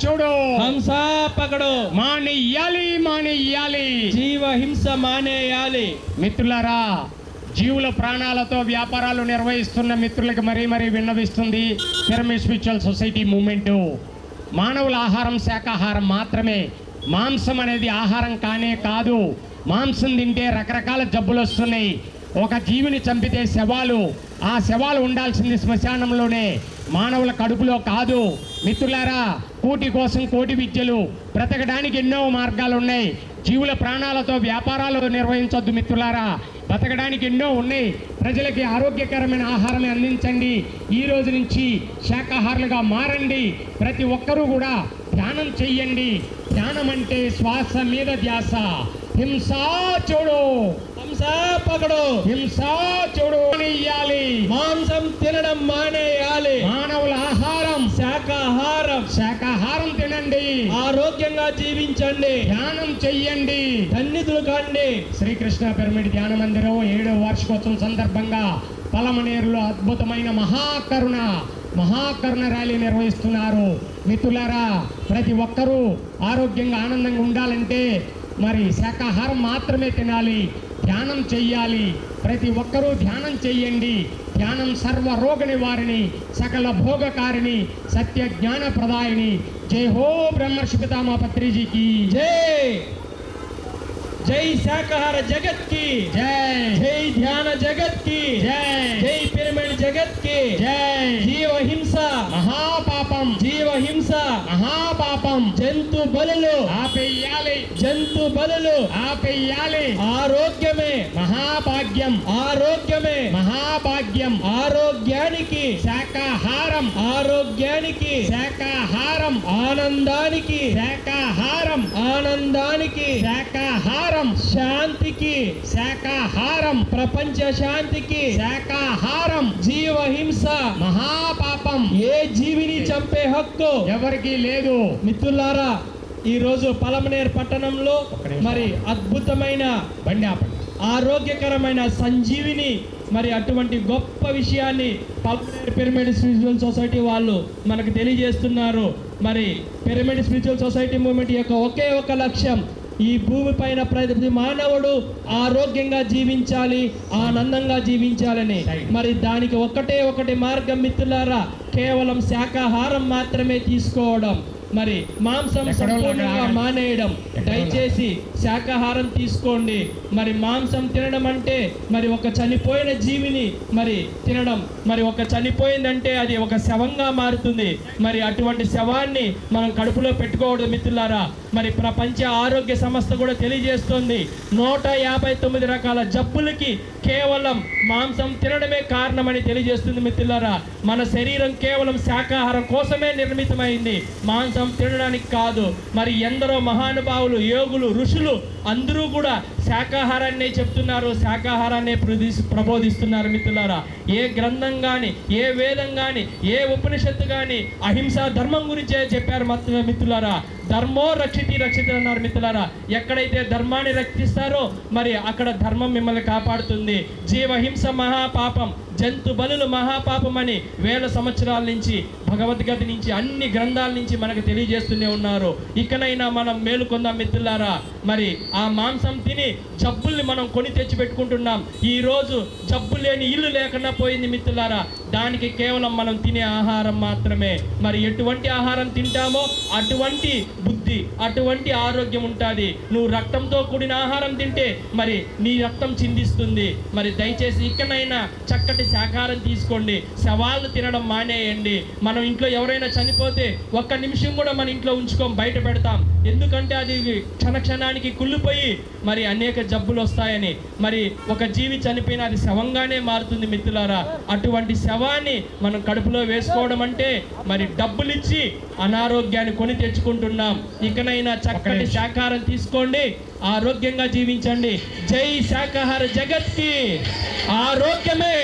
చూడు, హంస పకడో, మానేయాలి మానేయాలి, జీవ హింస మానేయాలి. మిత్రులారా, జీవుల ప్రాణాలతో వ్యాపారాలు నిర్వహిస్తున్న మిత్రులకు మరీ మరీ విన్నవిస్తుంది పిరమిడ్ స్పిరిచువల్ సొసైటీ మూవ్మెంట్. మానవుల ఆహారం శాకాహారం మాత్రమే. మాంసం అనేది ఆహారం కానే కాదు. మాంసం తింటే రకరకాల జబ్బులు వస్తున్నాయి. ఒక జీవిని చంపితే శవాలు, ఆ శవాలు ఉండాల్సింది శ్మశానంలోనే, మానవుల కడుపులో కాదు. మిత్రులారా, కూటి కోసం కోటి విద్యలు, బ్రతకడానికి ఎన్నో మార్గాలు ఉన్నాయి. జీవుల ప్రాణాలతో వ్యాపారాలు నిర్వహించొద్దు మిత్రులారా. బతకడానికి ఎన్నో ఉన్నాయి. ప్రజలకి ఆరోగ్యకరమైన ఆహారం అందించండి. ఈ రోజు నుంచి శాకాహారులుగా మారండి. ప్రతి ఒక్కరూ కూడా ధ్యానం చెయ్యండి. ధ్యానం అంటే శ్వాస మీద ధ్యాస. హింస చూడు, హంస పకడో, హింస చూడు మానేయాలి. మాంసం తినడం మానేయాలి. మానవుల ఆహారం శాకాహారం, శాకాహారం తినండి. ఆరోగ్యంగా జీవించండి, ధ్యానం చెయ్యండి. ధన్యతులు కండి. శ్రీకృష్ణ పిరమిడ్ ధ్యాన మందిరం 7వ వార్షికోత్సవం సందర్భంగా పలమనేరులో అద్భుతమైన మహాకరుణ ర్యాలీ నిర్వహిస్తున్నారు. మిత్రులారా, ప్రతి ఒక్కరూ ఆరోగ్యంగా ఆనందంగా ఉండాలంటే మరి శాకాహారం మాత్రమే తినాలి. ధ్యానం చెయ్యాలి. ప్రతి ఒక్కరూ ధ్యానం చెయ్యండి. ధ్యానం సర్వ రోగ నివారిణి, సకల భోగకారిణి, సత్య జ్ఞాన ప్రదాయిని. జై హో బ్రహ్మర్షి పితామహ పత్రిజీకి జై. జై శాకాహార జగత్ కి జై. జై ధ్యాన జగత్ కి జై. జై పిరమిడ్ జగత్ కి జై. జీవ హింస మహాపాపం, జీవ హింస మహాపాపం. జంతు బలులు ఆపేయాలి, జంతు బలులు ఆపేయాలి. ఆరోగ్యమే మహాభాగ్యం, ఆరోగ్యమే మహాభాగ్యం. ఆరోగ్యానికి శాకాహారం, ఆరోగ్యానికి శాకాహారం, ఆనందానికి శాకాహారం, ఆనందానికి శాకాహారం, శాంతికి శాకాహారం, ప్రపంచ శాంతికి శాకాహారం. జీవ హింస మహాపాపం. ఏ జీవిని చంపే హక్కు ఎవరికి లేదు. మిత్రులారా, ఈ రోజు పలమనేరు పట్టణంలో మరి అద్భుతమైన బండి ఆపండి. ఆరోగ్యకరమైన సంజీవిని మరి అటువంటి గొప్ప విషయాన్ని పలమనేరు పిరమిడ్ స్పిరిచువల్ సొసైటీ వాళ్ళు మనకు తెలియజేస్తున్నారు. మరి పిరమిడ్ స్పిరిచువల్ సొసైటీ మూవ్మెంట్ యొక్క ఒకే ఒక లక్ష్యం, ఈ భూమి పైన ప్రతి మానవుడు ఆరోగ్యంగా జీవించాలి, ఆనందంగా జీవించాలని. మరి దానికి ఒకటే మార్గం మిత్రులారా, కేవలం శాకాహారం మాత్రమే తీసుకోవడం, మరి మాంసం సంపూర్ణంగా మానేయడం. దయచేసి శాకాహారం తీసుకోండి. మరి మాంసం తినడం అంటే మరి ఒక చనిపోయిన జీవిని మరి తినడం, మరి ఒక చనిపోయిందంటే అది ఒక శవంగా మారుతుంది. మరి అటువంటి శవాన్ని మనం కడుపులో పెట్టుకోవడం మిత్రులారా. మరి ప్రపంచ ఆరోగ్య సంస్థ కూడా తెలియజేస్తుంది 159 రకాల జబ్బులకి కేవలం మాంసం తినడమే కారణమని తెలియజేస్తుంది మిత్రులారా. మన శరీరం కేవలం శాకాహారం కోసమే నిర్మితమైంది, మాంసం తినడానికి కాదు. మరి ఎందరో మహానుభావులు, యోగులు, ఋషులు అందరూ కూడా శాకాహారాన్నే చెప్తున్నారు, శాకాహారాన్నే ప్రబోధిస్తున్నారు మిత్రులారా. ఏ గ్రంథం కానీ, ఏ వేదం కానీ, ఏ ఉపనిషత్తు కానీ అహింసా ధర్మం గురించే చెప్పారు మిత్రులారా. ధర్మో రక్షితి రక్షిత అన్నారు మిత్రులారా. ఎక్కడైతే ధర్మాన్ని రక్షిస్తారో మరి అక్కడ ధర్మం మిమ్మల్ని కాపాడుతుంది. జీవహింస మహాపాపం, జంతు బలులు మహాపాపం అని వేల సంవత్సరాల నుంచి భగవద్గీత నుంచి అన్ని గ్రంథాల నుంచి మనకు తెలియజేస్తూనే ఉన్నారు. ఇకనైనా మనం మేలుకొందాం మిత్రులారా. మరి ఆ మాంసం తిని జబ్బుల్ని మనం కొని తెచ్చి పెట్టుకుంటున్నాం. ఈ రోజు జబ్బు లేని ఇల్లు లేకుండా పోయింది మిత్రులారా. దానికి కేవలం మనం తినే ఆహారం మాత్రమే. మరి ఎటువంటి ఆహారం తింటామో అటువంటి బుద్ధి, అటువంటి ఆరోగ్యం ఉంటుంది. నువ్వు రక్తంతో కూడిన ఆహారం తింటే మరి నీ రక్తం చిందిస్తుంది. మరి దయచేసి ఇకనైనా చక్కటి శాకాహారం తీసుకోండి. శవాళ్ళు తినడం మానేయండి. మనం ఇంట్లో ఎవరైనా చనిపోతే ఒక్క నిమిషం కూడా మన ఇంట్లో ఉంచుకోం, బయట పెడతాం. ఎందుకంటే అది క్షణానికి కుళ్ళిపోయి మరి అనేక జబ్బులు వస్తాయని. మరి ఒక జీవి చనిపోయిన అది శవంగానే మారుతుంది మిత్రులారా. అటువంటి శవాన్ని మనం కడుపులో వేసుకోవడం అంటే మరి డబ్బులు ఇచ్చి అనారోగ్యాన్ని కొని తెచ్చుకుంటున్నాం. ఇకనైనా చక్కటి శాకాహారం తీసుకోండి, ఆరోగ్యంగా జీవించండి. జై శాకాహార జగత్కి. ఆరోగ్యమే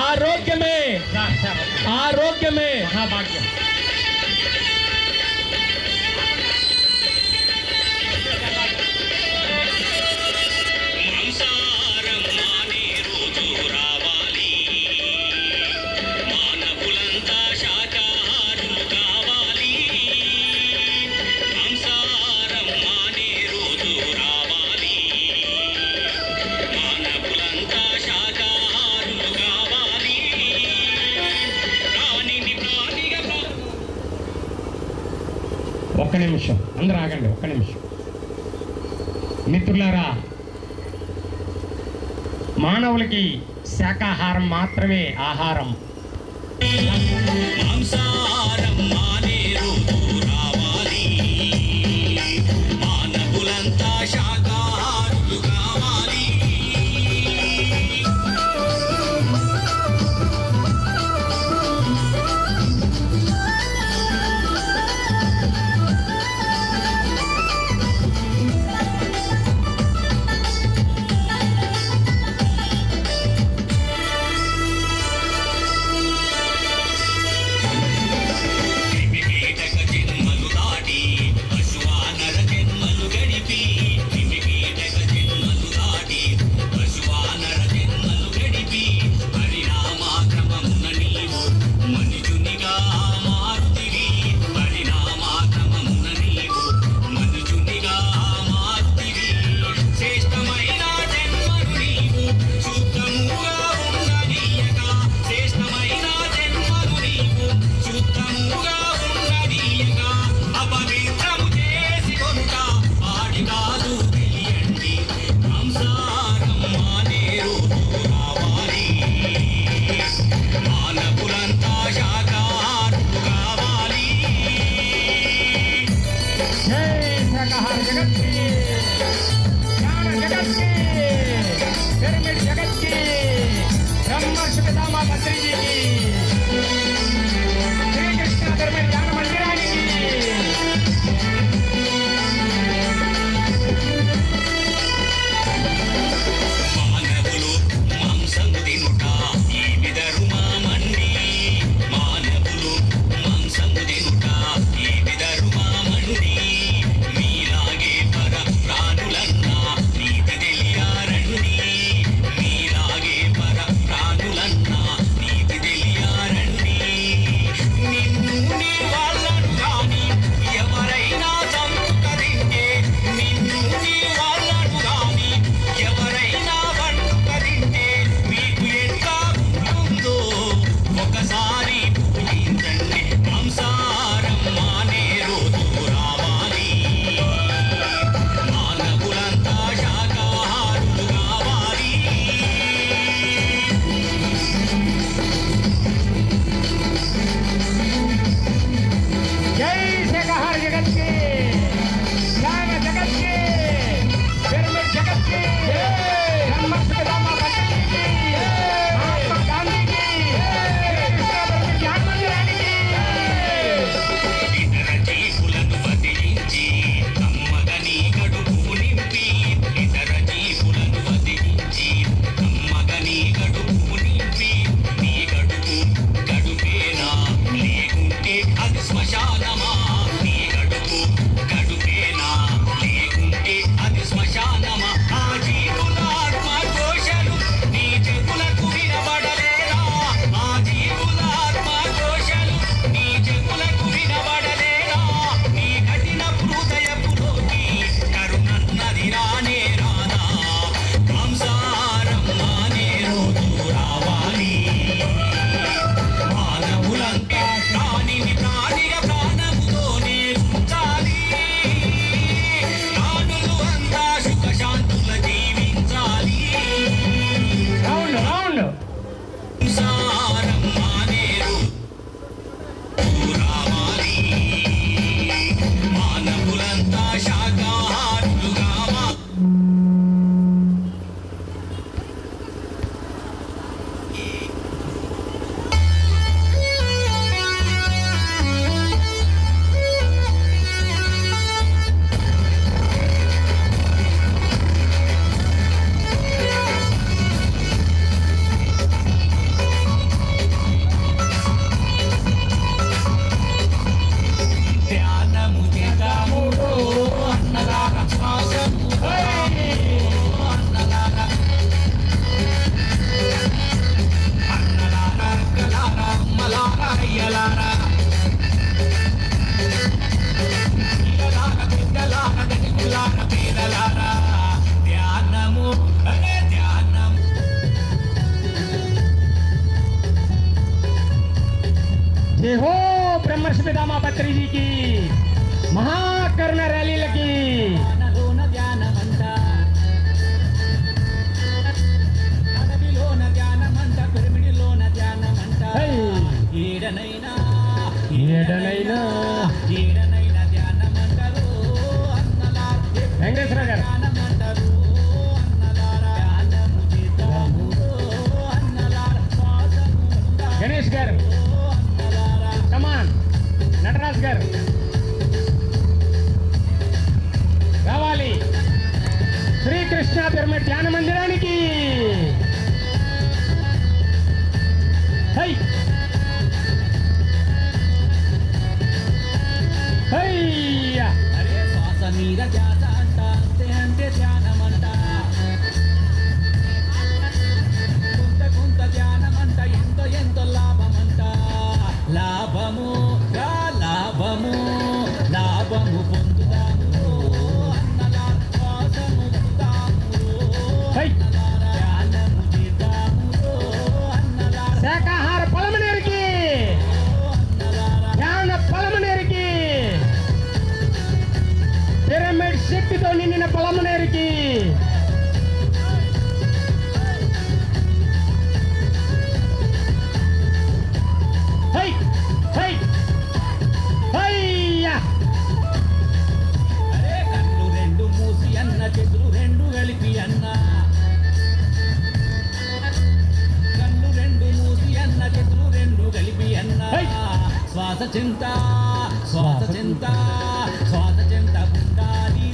ఆరోగ్యమే ఆరోగ్యమే మహాభాగ్యం. మాంసాహారం మానే రోజు రావాలి, మానవులంతా శాకాహారులు ఒక్క నిమిషం అందరూ ఆగండి, ఒక్క నిమిషం. మిత్రులారా, మానవులకి శాకాహారం మాత్రమే ఆహారం. మాంసాహారం మానే రోజు రావాలి, మానవులంతా శాకాహారులు కావాలి. जय हो ब्रह्मर्षि पितामह पत्री जी की, మహాకరుణ ర్యాలీలకి ధ్యానలోన ధ్యానమంట అడవిలోన ధ్యానమంట పిరమిడిలోన ధ్యానమంట ఏడనైనా ఏడనైనా ధ్యానమంటారు అన్నలా వెంకటేశ్వర గారు ధ్యానమంటారు అన్నలారా ధ్యానము చేద్దాము అన్నలారా శ్వాసము గణేష్ గారు కమాన్ నటరాజ్ గారు రావాలి శ్రీకృష్ణ పిరమిడ్ ధ్యాన మందిరానికి హై హయ్యా అరే శ్వాస మీద ధ్యాస అంట అంతే అంటే ధ్యానమంట కొంత ధ్యానమంట ఎంతో లాభమంట లాభము పొందుతాము అన్నలా శ్వాసము హై ధ్యానము చేద్దాము అన్నలా శాకాహార పొలమనేరికి ధ్యాన పొలమనేరికి పిరమిడ్ శక్తితో నిండిన పొలమనేరికి హై హై హయ్యా అరే కళ్ళు రెండు మూసి అన్న చేతులు రెండు కలిపి అన్న కళ్ళు రెండు మూసి అన్న చేతులు రెండు కలిపి అన్న హై! శ్వాస చింత ఉండాలి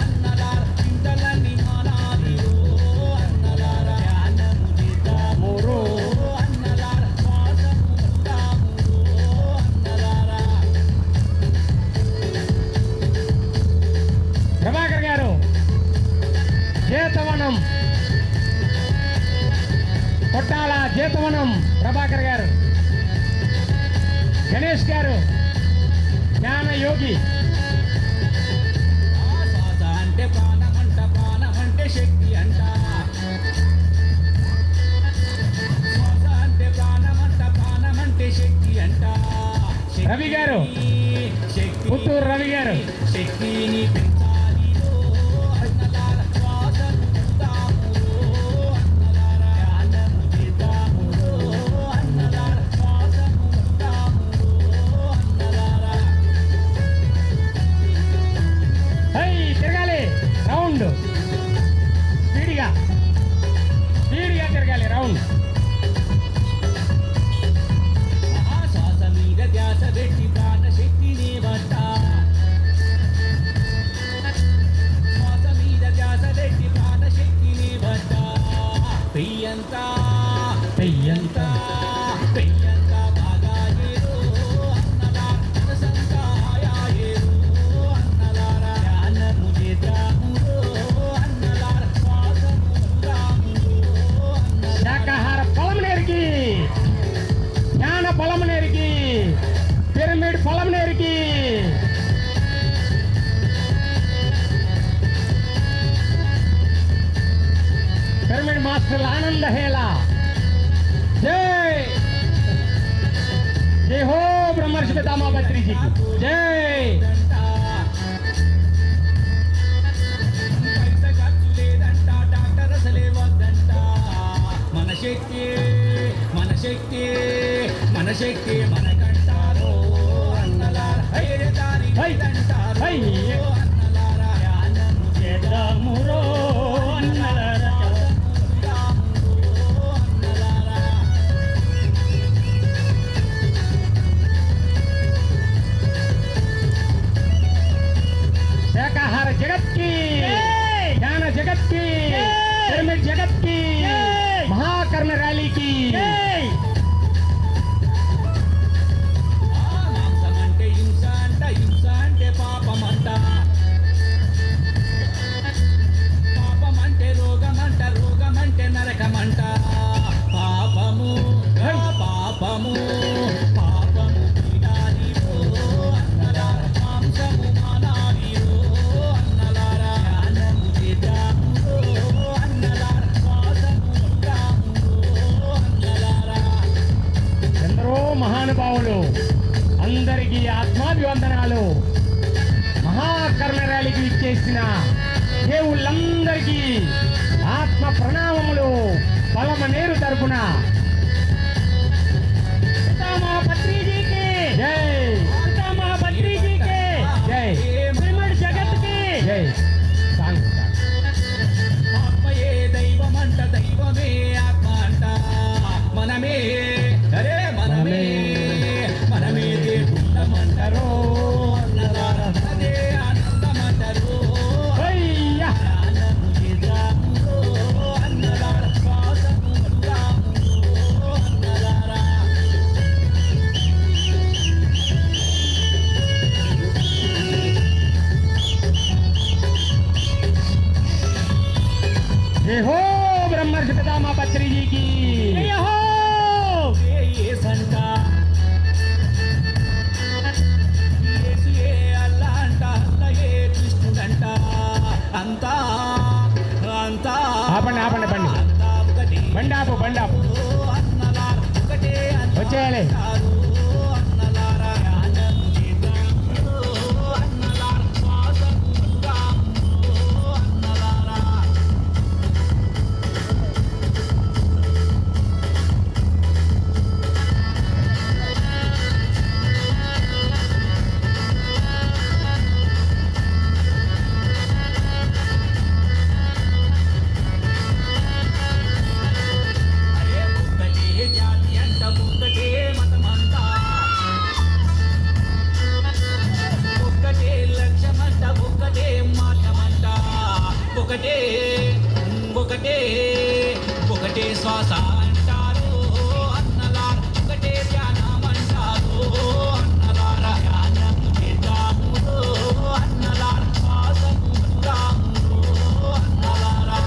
అన్నలార చింతలన్నీ మానాలి అన్నలార ధ్యానము చేద్దాము అన్నలార శ్వాసము ఉందాము అన్నలార ప్రభాకర్ గారు జీతవనం కొట్టాల జీతవనం ప్రభాకర్ గారు గణేష్ గారు జ్ఞాన యోగి శ్వాస అంటే ప్రాణమంటే శక్తి అంట శ్వాస అంటే ప్రాణమంటే శక్తి అంట రవి గారు శక్తి పుత్తూరు రవి గారు శక్తిని పెంచాలి అన్నలార శ్వాసను ఉందాము అన్నలార ధ్యానము చేద్దాము అన్నలార శ్వాసను ఉందాము అన్నలార హై తిరగాలి రౌండ్ స్పీడ్గా తిరగాలి రౌండ్ శ్వాస మీద ధ్యాస పెట్టి ప్రాణశక్తిని బట్ట శ్వాస మీద ధ్యాస పెట్టి ప్రాణశక్తిని బట్ట పెయ్యంతా బాగా ఏరు అన్నలా మనసంతా ఏరు అన్నలారా ధ్యానము చేద్దాము అన్నలార శ్వాసము ఉందాము అన్నలారా శాకాహార పొలమనేరికి జ్ఞాన పొలమనేరికి పిరమిడ్ పొలమనేరికి పిరమిడ్ మాస్టర్ ఆనంద హేలా జై జై హో బ్రహ్మర్షి పితామహ బద్రీజీకి జై పైసా ఖర్చు లేదంట డాక్టర్ అసలే వద్దంట మన శక్తి మనకంటారు అన్నలార హైరే దారి లేదంటారు హై! అన్నలార ధ్యానము చేద్దాము అన్నలార అన్నలార శాకాహార జగత్ की జ్ఞాన జగత్ की పిరమిడ్ జగత్ की महाकर्ण रैली की మాంసమంటే హింస అంటే పాపమంట పాపమంటే రోగమంటే నరకమంట పాపము పీడాలి అన్నలార మాంసము మానాలి అన్నలార ధ్యానము చేద్దాము అన్నలార శ్వాసము ఉందాము అన్నలార ఎందరో మహానుభావులు అందరికీ ఆత్మాభివందనాలు మహాకరుణ ర్యాలీకి ఇచ్చేసిన దేవుళ్ళందరికీ ఆత్మ ప్రణామములు పలమనేరు తరపున పత్రిజీకి జై, పత్రిజీకి జై, జగత్కి జై. ఆత్మయే దైవమంట, దైవమే ఆత్మ అంట. మనమే అరే మనమే మనమే దేవుడమంటారు, అదే ఆనందమంటారు. అయ్యా అన్నదార శ్వాసము అన్నదారా. जय हो ब्रह्मर्षि पितामह पत्री जी की जय हो. ఏ సంట ఏ అల్లా అంట, అల్లయే కృష్ణుడంట. అంతా అంతా ఆపండి ఆపండి బండి అంతా ఒకటి. బండాపు బండాపు అన్నలార ఒకటే వచ్చేయాలి. అన్నలారా అన్నలార శ్వాసము అన్నలారా. అరే ఒక్కటే జాతి అంట, ఒక్కటే మతమంట, ఒక్కటే లక్ష్యమంట, ఒక్కటే మాటమంట, ఒకటే ఒకటే ఒకటే శ్వాస అంటారు అన్నలార, ఒకటే ధ్యానమంటారు అన్నలార. ధ్యానము చేద్దాము అన్నలార, శ్వాసము వద్దాము అన్నలారా.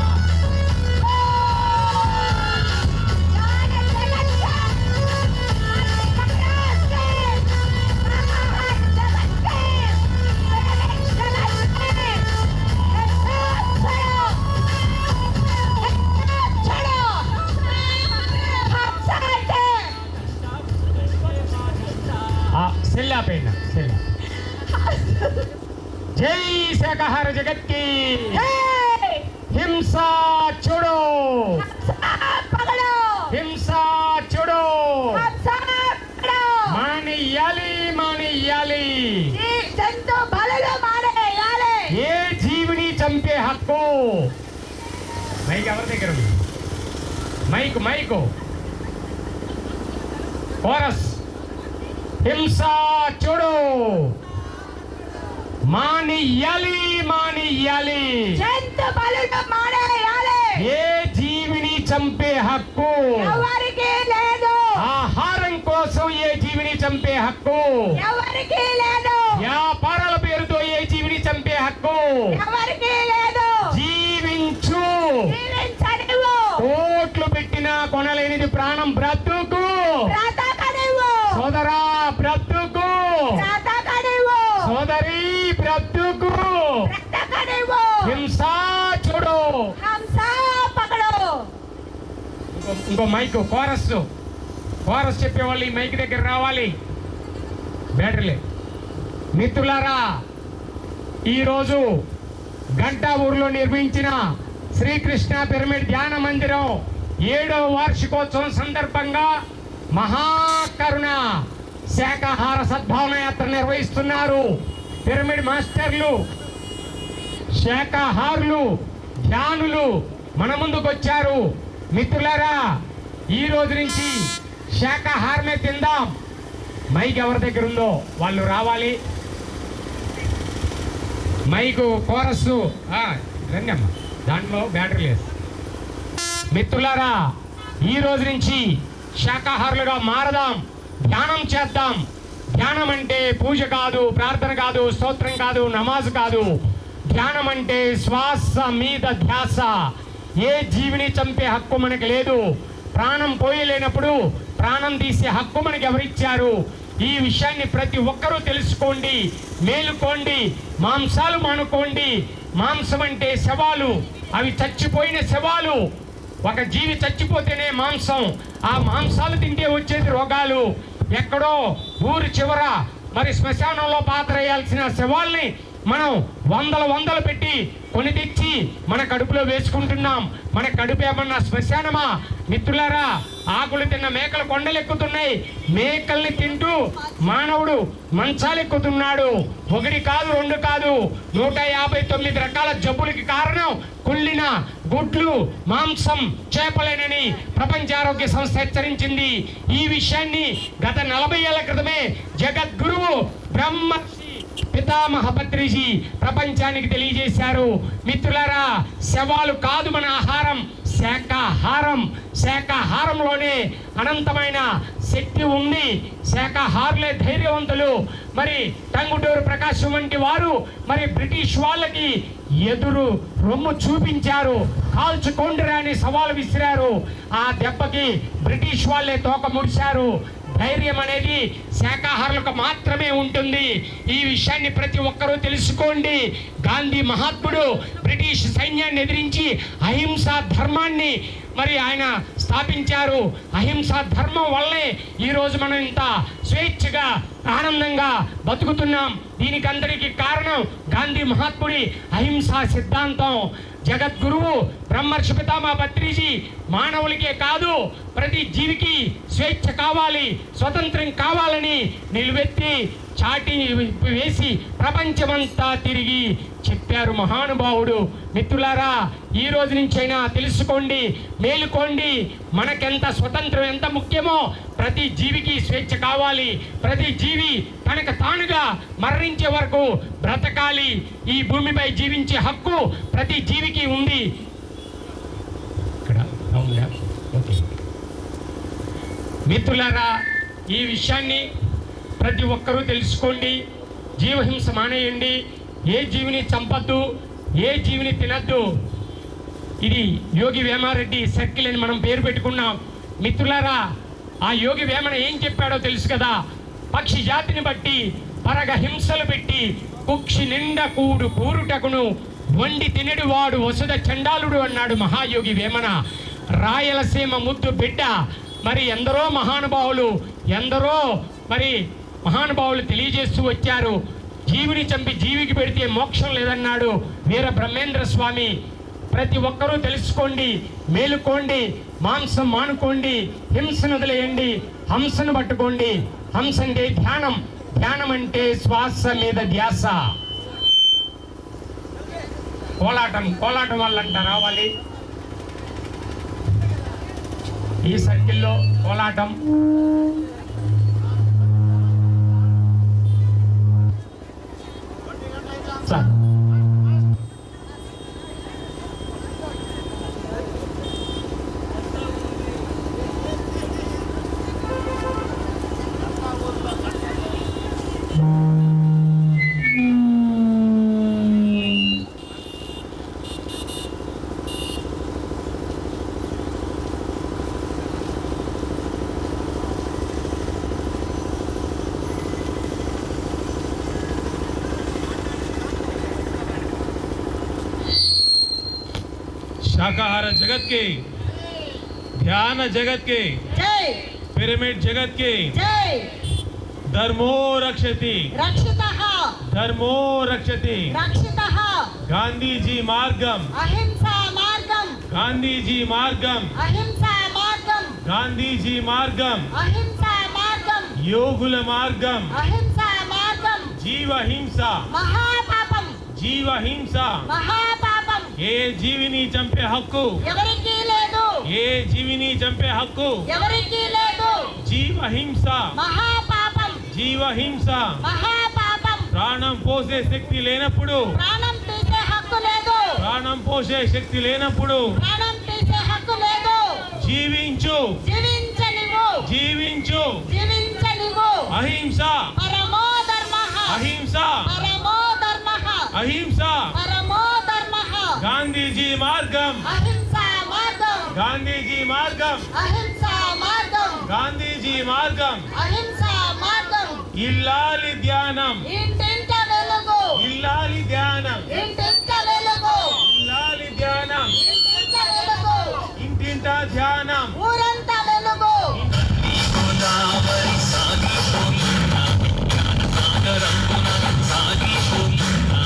సెల్లా పైన సెల్లా. జై శాకాహార జగత్ కి హింస చూడో, హింస చూడో. మానేయాలి మానేయాలి. జంతు బలులు మానేయాలి. ఏ జీవిని చంపే హక్కు. మైక్ ఎవరి దగ్గర ఉంది? Mike mike chorus. హింస చూడు, మానేయాలి మానేయాలి. జంతు బలులు మానేయాలి. ఏ జీవిని చంపే హక్కు ఎవరికి లేదు. ఆహారం కోసం ఏ జీవిని చంపే హక్కు, ఎవరికి లేదు. వ్యాపారాల పేరుతో ఏ జీవిని చంపే హక్కు. ఎవరికి లేదు. జీవించు. జీవించనివ్వు. కోట్లు పెట్టినా కొనలేనిది ప్రాణం. బ్రతుకు బ్రతకనివ్వు. సోదరా, బ్రతుకు బ్రతకనివ్వు. సోదరి, బ్రతుకు. బ్రతకనివ్వు. హింస చూడు. హంస పకడు. ఇంకో మైక్ కోరస్. కోరస్ చెప్పేవాళ్ళు ఈ మైక్ దగ్గర రావాలి. బ్యాటరీలే. మిత్రులారా, ఈరోజు గంటా ఊర్లో నిర్మించిన శ్రీకృష్ణ పిరమిడ్ ధ్యాన మందిరం 7వ వార్షికోత్సవం సందర్భంగా మహాకరుణ శాకాహార సద్భావన యాత్ర నిర్వహిస్తున్నారు. పిరమిడ్ మాస్టర్లు, శాకాహారులు, ధ్యానులు మన ముందుకు వచ్చారు. మిత్రులారా, ఈ రోజు నుంచి శాకాహారమే తిందాం. మైక్ ఎవరి దగ్గర ఉందో వాళ్ళు రావాలి. మైకు కోరస్సు రండి అమ్మా, దాంట్లో బ్యాటరీ లేదు. మిత్రులారా, ఈ రోజు నుంచి శాకాహారులుగా మారదాం. ధ్యానం చేద్దాం. ధ్యానం అంటే పూజ కాదు, ప్రార్థన కాదు, స్తోత్రం కాదు, నమాజ్ కాదు. ధ్యానం అంటే శ్వాస మీద ధ్యాస. ఏ జీవిని చంపే హక్కు మనకు లేదు. ప్రాణం పోయలేనప్పుడు ప్రాణం తీసే హక్కు మనకు ఎవరిచ్చారు? ఈ విషయాన్ని ప్రతి ఒక్కరూ తెలుసుకోండి, మేలుకోండి. మాంసాలు మానుకోండి. మాంసం అంటే శవాలు, అవి చచ్చిపోయిన శవాలు. ఒక జీవి చచ్చిపోతేనే మాంసం. ఆ మాంసాలు తింటే వచ్చేది రోగాలు. ఎక్కడో ఊరి చివర మరి శ్మశానంలో పాత్ర వేయాల్సిన శవాల్ని మనం వందలు పెట్టి కొని తెచ్చి మన కడుపులో వేసుకుంటున్నాం. మన కడుపు ఏమన్నా శ్మశానమా? మిత్రులారా, ఆకులు తిన్న మేకలు కొండలెక్కుతున్నాయి. మేకల్ని తింటూ మానవుడు మంచాలెక్కుతున్నాడు. 1 కాదు 2 కాదు 159 రకాల జబ్బులకి కారణం కుళ్ళిన గుడ్లు, మాంసం, చేపలేనని ప్రపంచ ఆరోగ్య సంస్థ హెచ్చరించింది. ఈ విషయాన్ని గత 40 ఏళ్ల క్రితమే జగద్గురువు బ్రహ్మర్షి పితామహ పత్రిజీ ప్రపంచానికి తెలియజేశారు. మిత్రులారా, శవాలు కాదు మన ఆహారం, శాకాహారం. శాకాహారంలోనే అనంతమైన శక్తి ఉంది. శాకాహారులే ధైర్యవంతులు. మరి టంగుటూరు ప్రకాశం వంటి వారు మరి బ్రిటిష్ వాళ్ళకి ఎదురు రొమ్ము చూపించారు. కాల్చుకోండిరా అని సవాలు విసిరారు. ఆ దెబ్బకి బ్రిటిష్ వాళ్ళే తోక ముడిచారు. ధైర్యం అనేది శాకాహారులకు మాత్రమే ఉంటుంది. ఈ విషయాన్ని ప్రతి ఒక్కరూ తెలుసుకోండి. గాంధీ మహాత్ముడు బ్రిటిష్ సైన్యాన్ని ఎదిరించి అహింసా ధర్మాన్ని మరి ఆయన స్థాపించారు. అహింసా ధర్మం వల్లే ఈరోజు మనం ఇంత స్వేచ్ఛగా ఆనందంగా బతుకుతున్నాం. దీనికి అందరికీ కారణం గాంధీ మహాత్ముడి అహింసా సిద్ధాంతం. జగద్గురువు బ్రహ్మర్షి పితామహ పత్రిజీ మానవులకే కాదు ప్రతి జీవికి స్వేచ్ఛ కావాలి, స్వతంత్రం కావాలని నిలువెత్తి చాటి వేసి ప్రపంచమంతా తిరిగి చెప్పారు మహానుభావుడు. మిత్రులారా, ఈ రోజు నుంచైనా తెలుసుకోండి, మేలుకోండి. మనకెంత స్వతంత్రం ఎంత ముఖ్యమో ప్రతి జీవికి స్వేచ్ఛ కావాలి. ప్రతి జీవి తనకు తానుగా మరణించే వరకు బ్రతకాలి. ఈ భూమిపై జీవించే హక్కు ప్రతి జీవికి ఉంది. ఓకే మిత్రులారా, ఈ విషయాన్ని ప్రతి ఒక్కరూ తెలుసుకోండి. జీవహింస మానేయండి. ఏ జీవిని చంపద్దు, ఏ జీవిని తినద్దు. ఇది యోగి వేమారెడ్డి సర్కిల్ అని మనం పేరు పెట్టుకున్నాం. మిత్రులారా, ఆ యోగి వేమన ఏం చెప్పాడో తెలుసు కదా. పక్షి జాతిని బట్టి పరగ హింసలు పెట్టి కుక్షి నిండా కూరుటకును వండి తినడు వాడు వసుధ చండాలుడు అన్నాడు మహాయోగి వేమన. రాయలసీమ ముద్దు బిడ్డ మరి ఎందరో మహానుభావులు తెలియజేస్తూ వచ్చారు. జీవిని చంపి జీవికి పెడితే మోక్షం లేదన్నాడు వీర బ్రహ్మేంద్ర స్వామి. ప్రతి ఒక్కరూ తెలుసుకోండి, మేలుకోండి, మాంసం మానుకోండి, హింసను వదిలేయండి, హంసను పట్టుకోండి. హంస అంటే ధ్యానం, ధ్యానం అంటే శ్వాస మీద ధ్యాస. కోలాటం వాళ్ళంట రావాలి. ఈ సర్కిల్లో కోలాటం. సార్ शाकाहार जगत के, ध्यान जगत के, पिरामिड जगत के, धर्मो रक्षति धर्मो रक्षति गांधी जी मार्गम अहिंसा मार्गम गांधी जी मार्गम अहिंसा मार्गम गांधी जी मार्गम अहिंसा मार्गम योगुल मार्गम अहिंसा मार्गम जीव हिंसा महापापम जीव हिंसा महापापम ఏ జీవిని చంపే హక్కు ఎవరికీ లేదు. ఏ జీవిని చంపే హక్కు ఎవరికీ లేదు. జీవహింస మహాపాపం జీవహింస మహాపాపం. ప్రాణం పోసే శక్తి లేనప్పుడు ప్రాణం తీసే హక్కు లేదు. ప్రాణం పోసే శక్తి లేనప్పుడు ప్రాణం తీసే హక్కు లేదు. జీవించు జీవించనివ్వు జీవించు జీవించనివ్వు. అహింస పరమో ధర్మః అహింస పరమో ధర్మః అహింస పరమో ధర్మః. గాంధీజీ మార్గం అహింసా మార్గం గాంధీజీ మార్గం అహింసా మార్గం గాంధీజీ మార్గం అహింసా మార్గం. ఇల్లాలి ధ్యానం ఇంటింట వెలుగు ఇల్లాలి ధ్యానం ఇంటింట వెలుగు ఇల్లాలి ధ్యానం ఇంటింట వెలుగు ఇంటింట ధ్యానం ఊరంతా వెలుగు. గోదావరి సాగిపోయినా జ్ఞానసాగరంబున సాగిపోయినా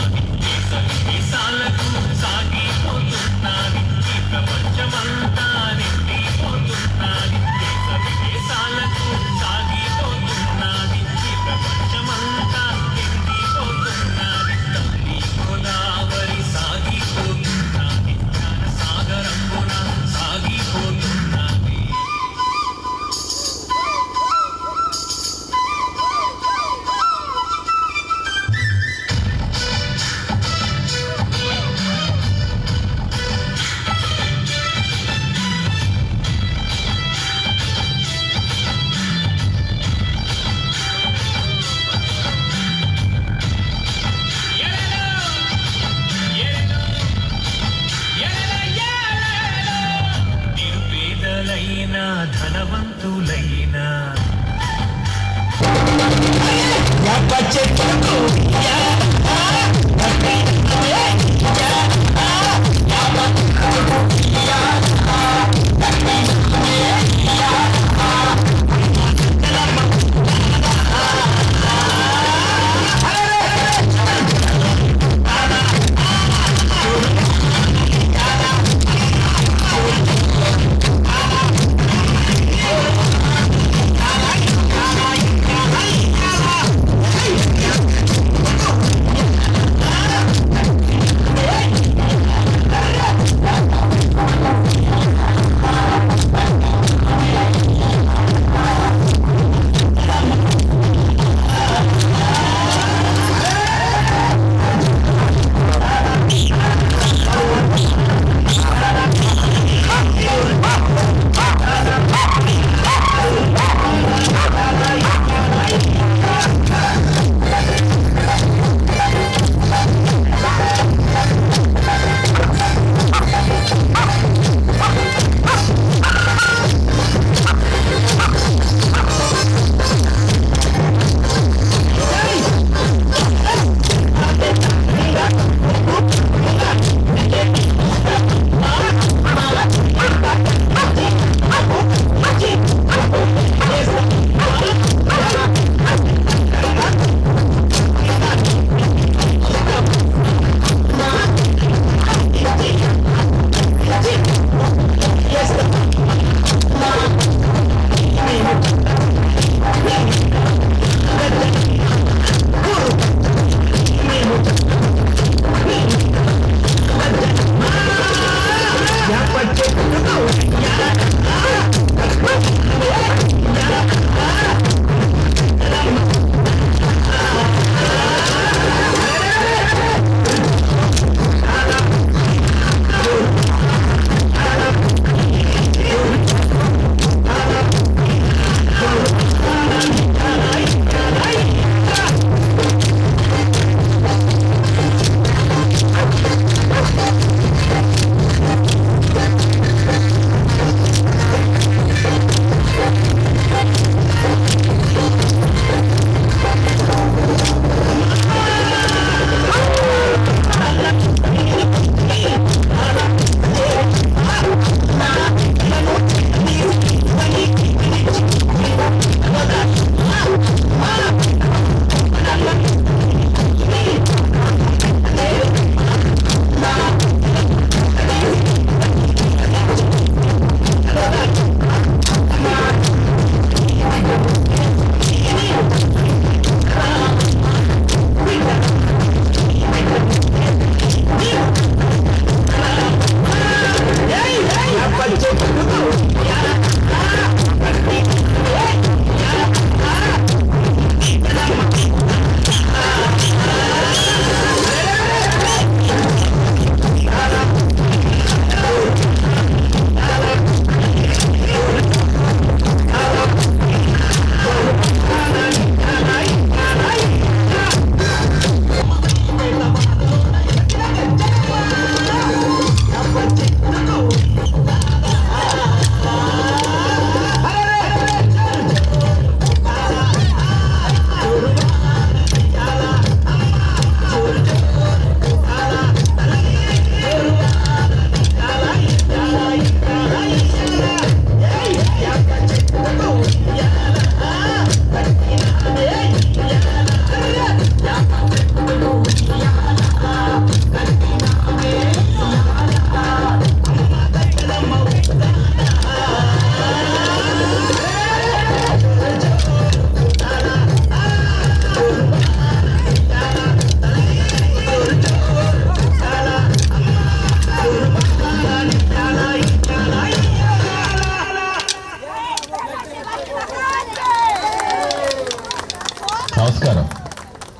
నమస్కారం,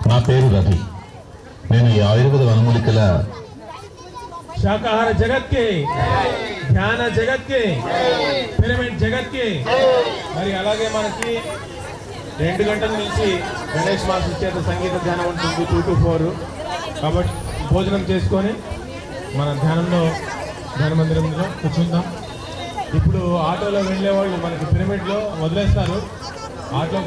నా పేరు రవి. నేను ఈ ఆయుర్వేద వనమూలికల శాకాహార జగత్ కి, ధ్యాన జగత్ కి, పిరమిడ్ జగత్ కి. మరి అలాగే మనకి 2 గంటల నుంచి గణేష్ మాస్టర్ చేత సంగీత ధ్యానం ఉంటుంది 2 to 4. కాబట్టి భోజనం చేసుకొని మన ధ్యాన మందిరంలో కూర్చుందాం. ఇప్పుడు ఆటోలో వెళ్ళే వాళ్ళు మనకి పిరమిడ్లో వదిలేస్తారు. ఆటో